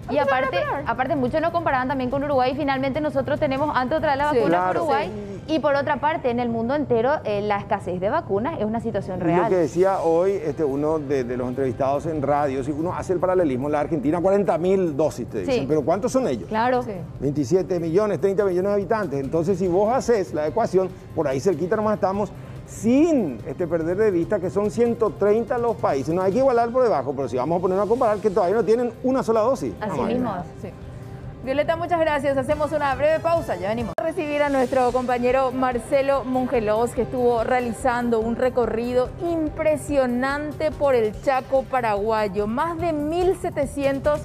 Y aparte muchos nos comparaban también con Uruguay y finalmente nosotros tenemos antes otra vez la vacuna con Uruguay Y por otra parte, en el mundo entero, la escasez de vacunas es una situación real. Lo que decía hoy uno de los entrevistados en radio, si uno hace el paralelismo, la Argentina 40.000 dosis, te dicen, pero ¿cuántos son ellos? Claro. Sí. 27 millones, 30 millones de habitantes. Entonces, si vos haces la ecuación, por ahí cerquita nomás estamos, sin perder de vista que son 130 los países. No hay que igualar por debajo, pero si vamos a ponernos a comparar que todavía no tienen una sola dosis. Así mismo. Sí. Violeta, muchas gracias. Hacemos una breve pausa, ya venimos. A recibir a nuestro compañero Marcelo Mongelos, que estuvo realizando un recorrido impresionante por el Chaco paraguayo. Más de 1.700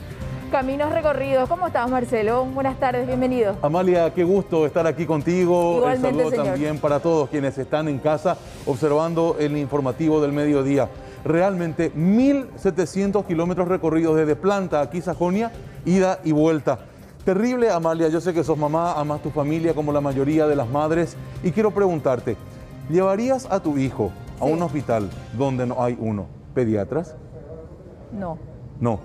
caminos recorridos. ¿Cómo estás, Marcelo? Buenas tardes, bienvenido. Amalia, qué gusto estar aquí contigo. Igualmente, el saludo señor. también para todos quienes están en casa observando el informativo del mediodía. Realmente 1.700 kilómetros recorridos desde Planta a Sajonia, ida y vuelta. Terrible, Amalia, yo sé que sos mamá, amas tu familia como la mayoría de las madres y quiero preguntarte, ¿llevarías a tu hijo a un hospital donde no hay uno? ¿Pediatras? No. No.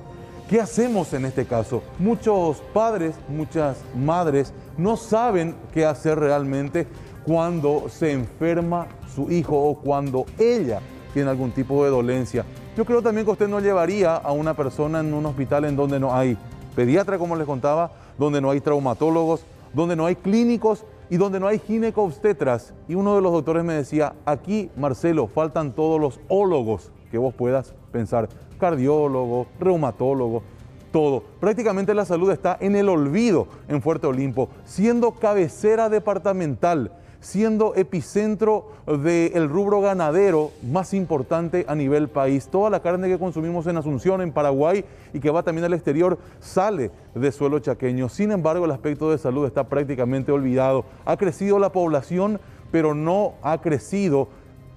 ¿Qué hacemos en este caso? Muchos padres, muchas madres no saben qué hacer realmente cuando se enferma su hijo o cuando ella tiene algún tipo de dolencia. Yo creo también que usted no llevaría a una persona en un hospital en donde no hay pediatra, como les contaba, donde no hay traumatólogos, donde no hay clínicos y donde no hay ginecobstetras. Y uno de los doctores me decía, aquí, Marcelo, faltan todos los ólogos que vos puedas pensar, cardiólogo, reumatólogo, todo. Prácticamente la salud está en el olvido en Fuerte Olimpo, siendo cabecera departamental, siendo epicentro del rubro ganadero más importante a nivel país. Toda la carne que consumimos en Asunción, en Paraguay y que va también al exterior, sale de suelo chaqueño. Sin embargo, el aspecto de salud está prácticamente olvidado. Ha crecido la población, pero no ha crecido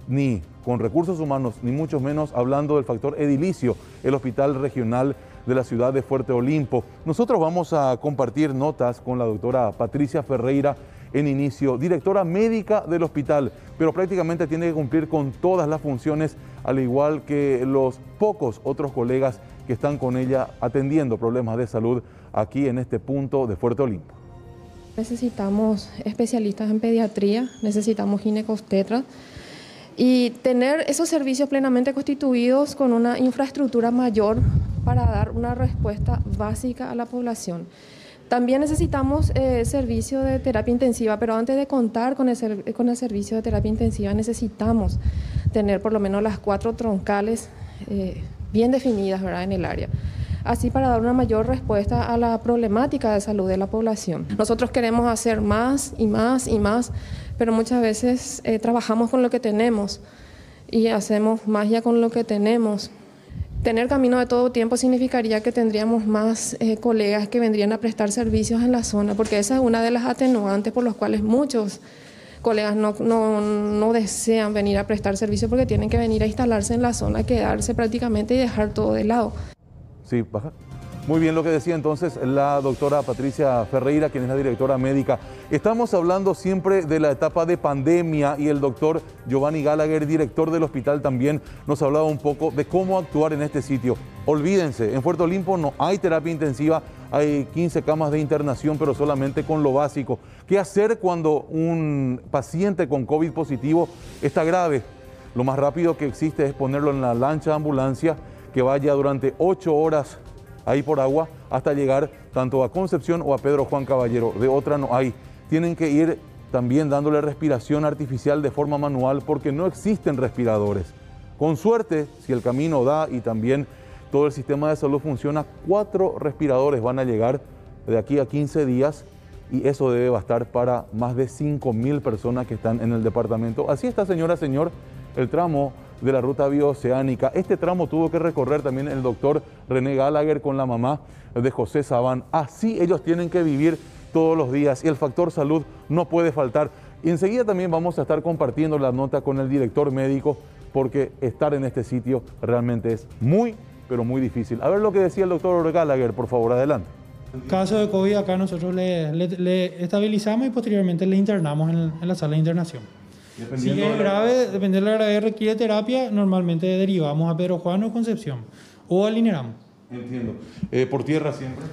ni con recursos humanos, ni mucho menos hablando del factor edilicio, el Hospital Regional de la ciudad de Fuerte Olimpo. Nosotros vamos a compartir notas con la doctora Patricia Ferreira en inicio, directora médica del hospital, pero prácticamente tiene que cumplir con todas las funciones, al igual que los pocos otros colegas que están con ella atendiendo problemas de salud aquí en este punto de Fuerte Olimpo. Necesitamos especialistas en pediatría, necesitamos ginecobstetras y tener esos servicios plenamente constituidos con una infraestructura mayor para dar una respuesta básica a la población. También necesitamos servicio de terapia intensiva, pero antes de contar con el servicio de terapia intensiva necesitamos tener por lo menos las 4 troncales bien definidas, ¿verdad?, en el área. Así para dar una mayor respuesta a la problemática de salud de la población. Nosotros queremos hacer más y más y más, pero muchas veces trabajamos con lo que tenemos y hacemos magia con lo que tenemos. Tener camino de todo tiempo significaría que tendríamos más colegas que vendrían a prestar servicios en la zona, porque esa es una de las atenuantes por las cuales muchos colegas no desean venir a prestar servicio, porque tienen que venir a instalarse en la zona, quedarse prácticamente y dejar todo de lado. Sí, baja. Muy bien lo que decía entonces la doctora Patricia Ferreira, quien es la directora médica. Estamos hablando siempre de la etapa de pandemia y el doctor Giovanni Gallagher, director del hospital, también nos hablaba un poco de cómo actuar en este sitio. Olvídense, en Fuerte Olimpo no hay terapia intensiva, hay 15 camas de internación, pero solamente con lo básico. ¿Qué hacer cuando un paciente con COVID positivo está grave? Lo más rápido que existe es ponerlo en la lancha de ambulancia que vaya durante 8 horas ahí por agua hasta llegar tanto a Concepción o a Pedro Juan Caballero. De otra no hay. Tienen que ir también dándole respiración artificial de forma manual porque no existen respiradores. Con suerte, si el camino da y también todo el sistema de salud funciona, 4 respiradores van a llegar de aquí a 15 días y eso debe bastar para más de 5.000 personas que están en el departamento. Así está, señora, señor, el tramo de la ruta bioceánica. Este tramo tuvo que recorrer también el doctor René Gallagher con la mamá de José Sabán. Así ellos tienen que vivir todos los días y el factor salud no puede faltar. Y enseguida también vamos a estar compartiendo la nota con el director médico porque estar en este sitio realmente es muy, pero muy difícil. A ver lo que decía el doctor Gallagher, por favor, adelante. Caso de COVID acá nosotros le estabilizamos y posteriormente le internamos en la sala de internación. Si es grave, dependiendo de la gravedad, requiere terapia, normalmente derivamos a Pedro Juan o Concepción o al INERAM. Entiendo. ¿Por tierra siempre?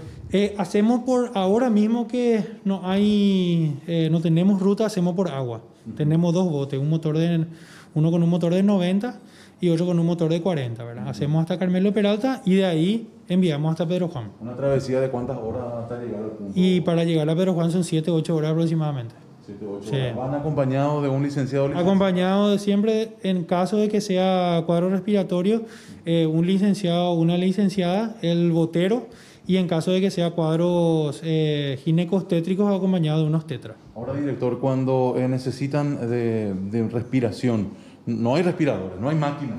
Hacemos por ahora mismo que no tenemos ruta, hacemos por agua. Tenemos 2 botes, uno con un motor de 90 y otro con un motor de 40, ¿verdad? Hacemos hasta Carmelo Peralta y de ahí enviamos hasta Pedro Juan. ¿Una travesía de cuántas horas hasta llegar al punto? Y para llegar a Pedro Juan son 7-8 horas aproximadamente. 7-8 Sí. horas. ¿Van acompañados de un licenciado? Acompañado de siempre, en caso de que sea cuadro respiratorio, un licenciado o una licenciada, el botero, y en caso de que sea cuadros ginecostétricos, acompañado de unos tetras. Ahora, director, cuando necesitan de respiración, no hay respiradores, no hay máquinas.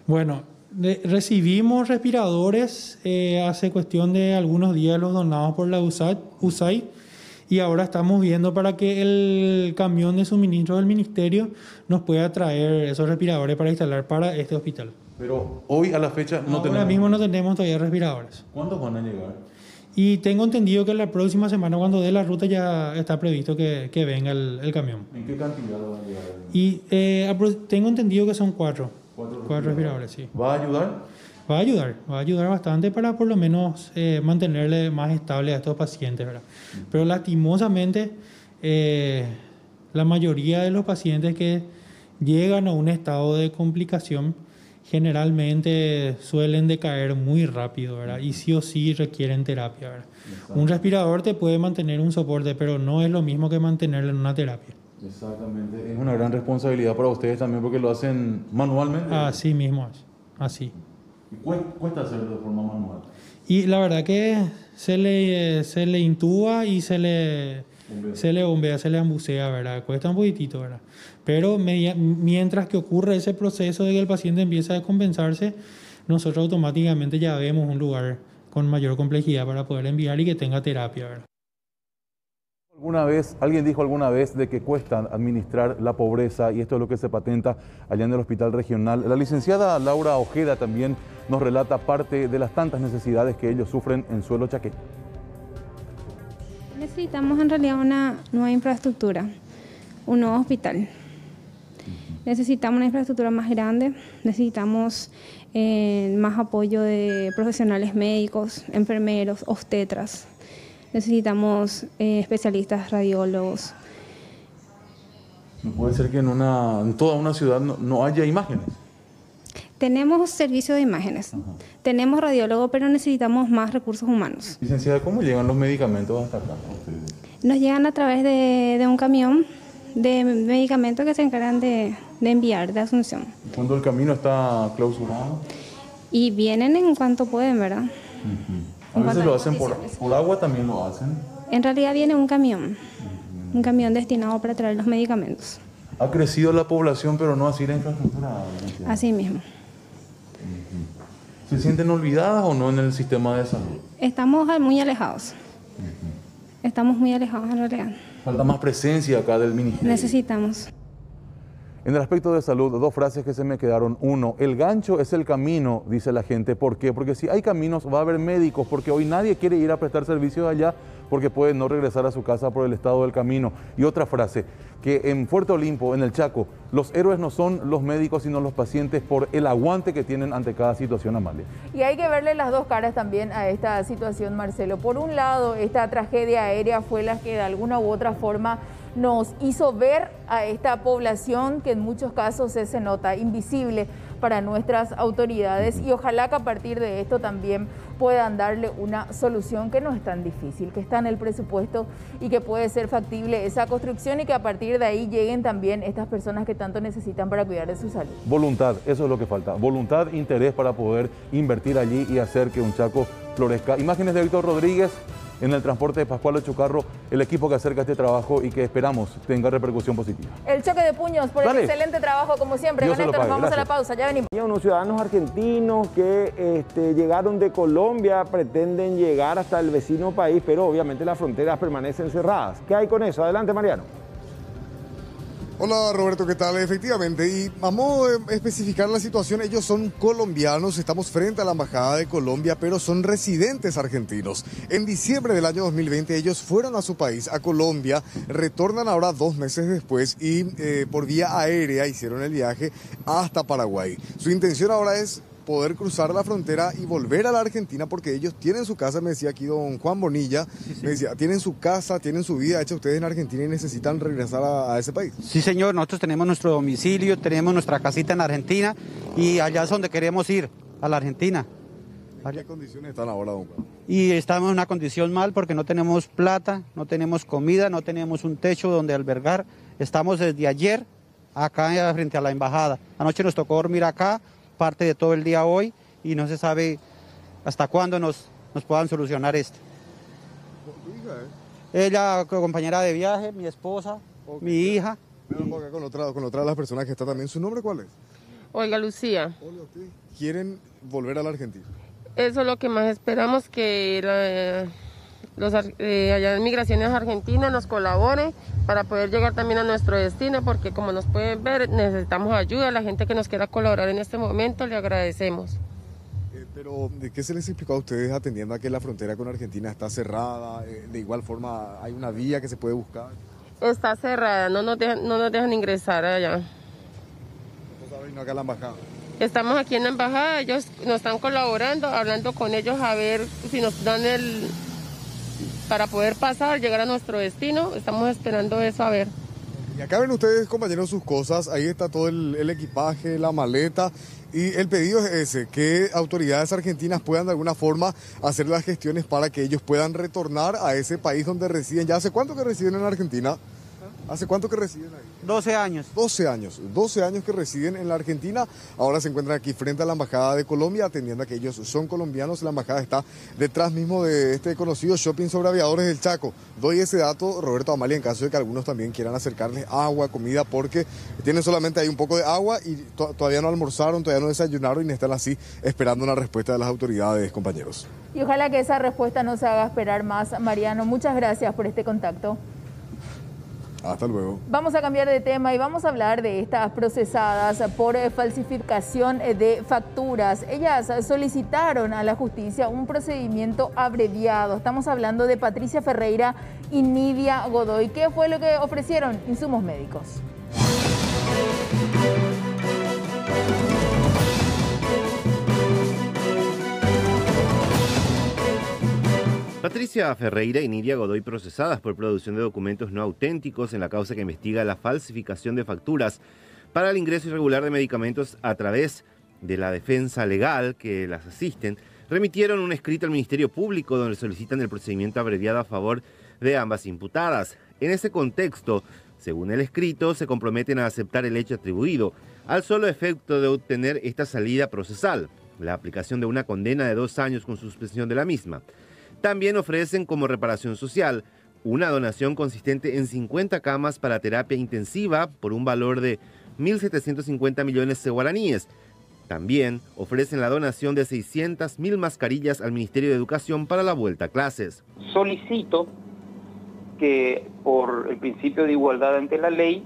Bueno, recibimos respiradores hace cuestión de algunos días, los donados por la USAID, y ahora estamos viendo para que el camión de suministro del ministerio nos pueda traer esos respiradores para instalar para este hospital. Pero hoy a la fecha no tenemos. Ahora mismo no tenemos todavía respiradores. ¿Cuántos van a llegar? Y tengo entendido que la próxima semana, cuando dé la ruta, ya está previsto que venga el camión. ¿En qué cantidad van a llegar? Y tengo entendido que son 4 respiradores, sí. ¿Va a ayudar? Va a ayudar bastante para por lo menos mantenerle más estable a estos pacientes, ¿verdad? Pero lastimosamente, la mayoría de los pacientes que llegan a un estado de complicación generalmente suelen decaer muy rápido, ¿verdad? Y sí o sí requieren terapia, ¿verdad? Un respirador te puede mantener un soporte, pero no es lo mismo que mantenerlo en una terapia. Exactamente. Es una gran responsabilidad para ustedes también porque lo hacen manualmente. Así mismo es, así. ¿Y cuesta hacerlo de forma manual? Y la verdad que se le intuba y se le bombea, se le ambucea, ¿verdad? Cuesta un poquitito, ¿verdad? Pero mientras que ocurre ese proceso de que el paciente empieza a descompensarse, nosotros automáticamente ya vemos un lugar con mayor complejidad para poder enviar y que tenga terapia, ¿verdad? Alguien dijo alguna vez de que cuesta administrar la pobreza y esto es lo que se patenta allá en el hospital regional. La licenciada Laura Ojeda también nos relata parte de las tantas necesidades que ellos sufren en suelo chaqueño. Necesitamos en realidad una nueva infraestructura, un nuevo hospital. Necesitamos una infraestructura más grande, necesitamos más apoyo de profesionales médicos, enfermeros, obstetras. Necesitamos especialistas, radiólogos. No puede ser que en toda una ciudad no haya imágenes. Tenemos servicio de imágenes, tenemos radiólogo, pero necesitamos más recursos humanos. Licenciada, ¿cómo llegan los medicamentos hasta acá a ustedes? Nos llegan a través de un camión de medicamentos que se encargan de enviar de Asunción. ¿Cuándo el camino está clausurado? Y vienen en cuanto pueden, ¿verdad? A veces lo hacen por agua, también lo hacen. En realidad viene un camión destinado para traer los medicamentos. Ha crecido la población, pero no así la infraestructura. Así mismo. ¿Se sienten olvidadas o no en el sistema de salud? Estamos muy alejados. Estamos muy alejados en realidad. Falta más presencia acá del ministerio. Necesitamos. En el aspecto de salud, 2 frases que se me quedaron. 1, el gancho es el camino, dice la gente. ¿Por qué? Porque si hay caminos va a haber médicos, porque hoy nadie quiere ir a prestar servicios allá porque puede no regresar a su casa por el estado del camino. Y otra frase, que en Fuerte Olimpo, en el Chaco, los héroes no son los médicos sino los pacientes por el aguante que tienen ante cada situación, Amalia. Y hay que verle las 2 caras también a esta situación, Marcelo. Por un lado, esta tragedia aérea fue la que de alguna u otra forma nos hizo ver a esta población que en muchos casos se nota invisible para nuestras autoridades y ojalá que a partir de esto también puedan darle una solución que no es tan difícil, que está en el presupuesto y que puede ser factible esa construcción y que a partir de ahí lleguen también estas personas que tanto necesitan para cuidar de su salud. Voluntad, eso es lo que falta. Voluntad, interés para poder invertir allí y hacer que un Chaco florezca. Imágenes de Víctor Rodríguez en el transporte de Pascual Ochocarro, el equipo que acerca este trabajo y que esperamos tenga repercusión positiva. El choque de puños por el excelente trabajo como siempre. Dios Con esto nos vamos gracias. a la pausa, ya venimos. Unos ciudadanos argentinos que llegaron de Colombia pretenden llegar hasta el vecino país, pero obviamente las fronteras permanecen cerradas. ¿Qué hay con eso? Adelante, Mariano. Hola Roberto, ¿qué tal? Efectivamente, y vamos a especificar la situación. Ellos son colombianos, estamos frente a la Embajada de Colombia, pero son residentes argentinos. En diciembre del año 2020 ellos fueron a su país, a Colombia, retornan ahora 2 meses después y por vía aérea hicieron el viaje hasta Paraguay. Su intención ahora es poder cruzar la frontera y volver a la Argentina, porque ellos tienen su casa, me decía aquí don Juan Bonilla, me decía, tienen su casa, tienen su vida hecha ustedes en Argentina y necesitan regresar a ese país. Sí, señor, nosotros tenemos nuestro domicilio, tenemos nuestra casita en Argentina y allá es donde queremos ir, a la Argentina. ¿En qué condiciones están ahora, don Juan? Y estamos en una condición mal porque no tenemos plata, no tenemos comida, no tenemos un techo donde albergar. Estamos desde ayer acá frente a la embajada. Anoche nos tocó dormir acá, parte de todo el día hoy, y no se sabe hasta cuándo nos puedan solucionar esto. ¿Tu hija, Ella, compañera de viaje, mi esposa, mi hija. Acá con otra de las personas que está también. ¿Su nombre cuál es? Olga Lucía. Olga, ¿ustedes quieren volver a la Argentina? Eso es lo que más esperamos, que allá en Migraciones Argentinas nos colabore para poder llegar también a nuestro destino, porque como nos pueden ver, necesitamos ayuda. La gente que nos quiera colaborar en este momento, le agradecemos. Pero, ¿de qué se les explicó a ustedes atendiendo a que la frontera con Argentina está cerrada? De igual forma, ¿hay una vía que se puede buscar? Está cerrada, no nos dejan ingresar allá. ¿Entonces vino acá a la embajada? Estamos aquí en la embajada, ellos nos están colaborando, hablando con ellos a ver si nos dan para poder pasar, llegar a nuestro destino. Estamos esperando eso, a ver. Y acá ven ustedes, compañeros, sus cosas. Ahí está todo el equipaje, la maleta. Y el pedido es ese, que autoridades argentinas puedan de alguna forma hacer las gestiones para que ellos puedan retornar a ese país donde residen. ¿Ya hace cuánto que residen en Argentina? ¿Hace cuánto que residen ahí? 12 años. 12 años. 12 años que residen en la Argentina. Ahora se encuentran aquí frente a la Embajada de Colombia, atendiendo a que ellos son colombianos. La embajada está detrás mismo de este conocido shopping sobre Aviadores del Chaco. Doy ese dato, Roberto Amalia, en caso de que algunos también quieran acercarles agua, comida, porque tienen solamente ahí un poco de agua y todavía no almorzaron, todavía no desayunaron y están así esperando una respuesta de las autoridades, compañeros. Y ojalá que esa respuesta no se haga esperar más, Mariano. Muchas gracias por este contacto. Hasta luego. Vamos a cambiar de tema y vamos a hablar de estas procesadas por falsificación de facturas. Ellas solicitaron a la justicia un procedimiento abreviado. Estamos hablando de Patricia Ferreira y Nidia Godoy. ¿Qué fue lo que ofrecieron? Insumos médicos. Patricia Ferreira y Nidia Godoy procesadas por producción de documentos no auténticos en la causa que investiga la falsificación de facturas para el ingreso irregular de medicamentos a través de la defensa legal que las asisten, remitieron un escrito al Ministerio Público donde solicitan el procedimiento abreviado a favor de ambas imputadas. En ese contexto, según el escrito, se comprometen a aceptar el hecho atribuido al solo efecto de obtener esta salida procesal, la aplicación de una condena de 2 años con suspensión de la misma. También ofrecen como reparación social una donación consistente en 50 camas para terapia intensiva por un valor de 1.750 millones de guaraníes. También ofrecen la donación de 600.000 mascarillas al Ministerio de Educación para la vuelta a clases. Solicito que por el principio de igualdad ante la ley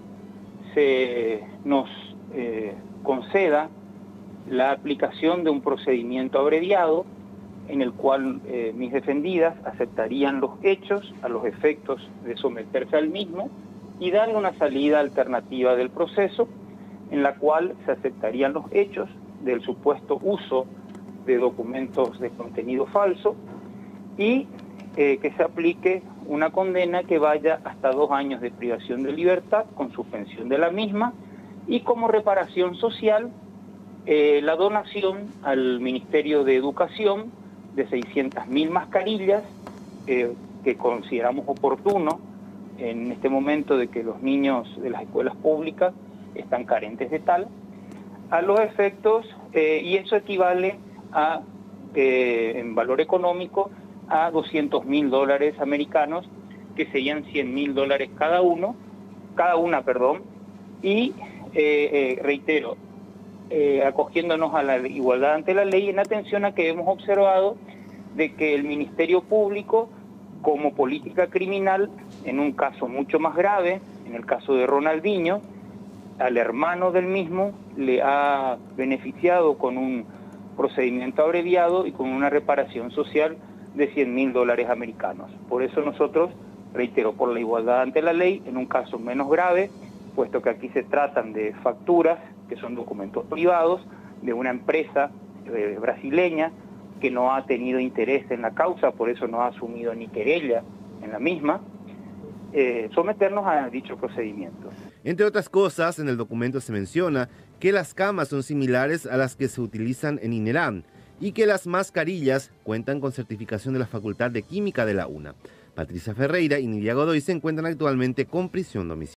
se nos conceda la aplicación de un procedimiento abreviado en el cual mis defendidas aceptarían los hechos a los efectos de someterse al mismo y darle una salida alternativa del proceso en la cual se aceptarían los hechos del supuesto uso de documentos de contenido falso y que se aplique una condena que vaya hasta 2 años de privación de libertad con suspensión de la misma y como reparación social la donación al Ministerio de Educación de 600.000 mascarillas que consideramos oportuno en este momento de que los niños de las escuelas públicas están carentes de tal, a los efectos, y eso equivale a, en valor económico, a $200.000 americanos, que serían $100.000 cada una, y reitero, acogiéndonos a la igualdad ante la ley, en atención a que hemos observado de que el Ministerio Público, como política criminal, en un caso mucho más grave, en el caso de Ronaldinho, al hermano del mismo le ha beneficiado con un procedimiento abreviado y con una reparación social de $100.000 americanos. Por eso nosotros, reitero, por la igualdad ante la ley, en un caso menos grave, puesto que aquí se tratan de facturas, que son documentos privados, de una empresa brasileña, que no ha tenido interés en la causa, por eso no ha asumido ni querella en la misma, someternos a dicho procedimiento. Entre otras cosas, en el documento se menciona que las camas son similares a las que se utilizan en INERAM y que las mascarillas cuentan con certificación de la Facultad de Química de la UNA. Patricia Ferreira y Nidia Godoy se encuentran actualmente con prisión domiciliaria.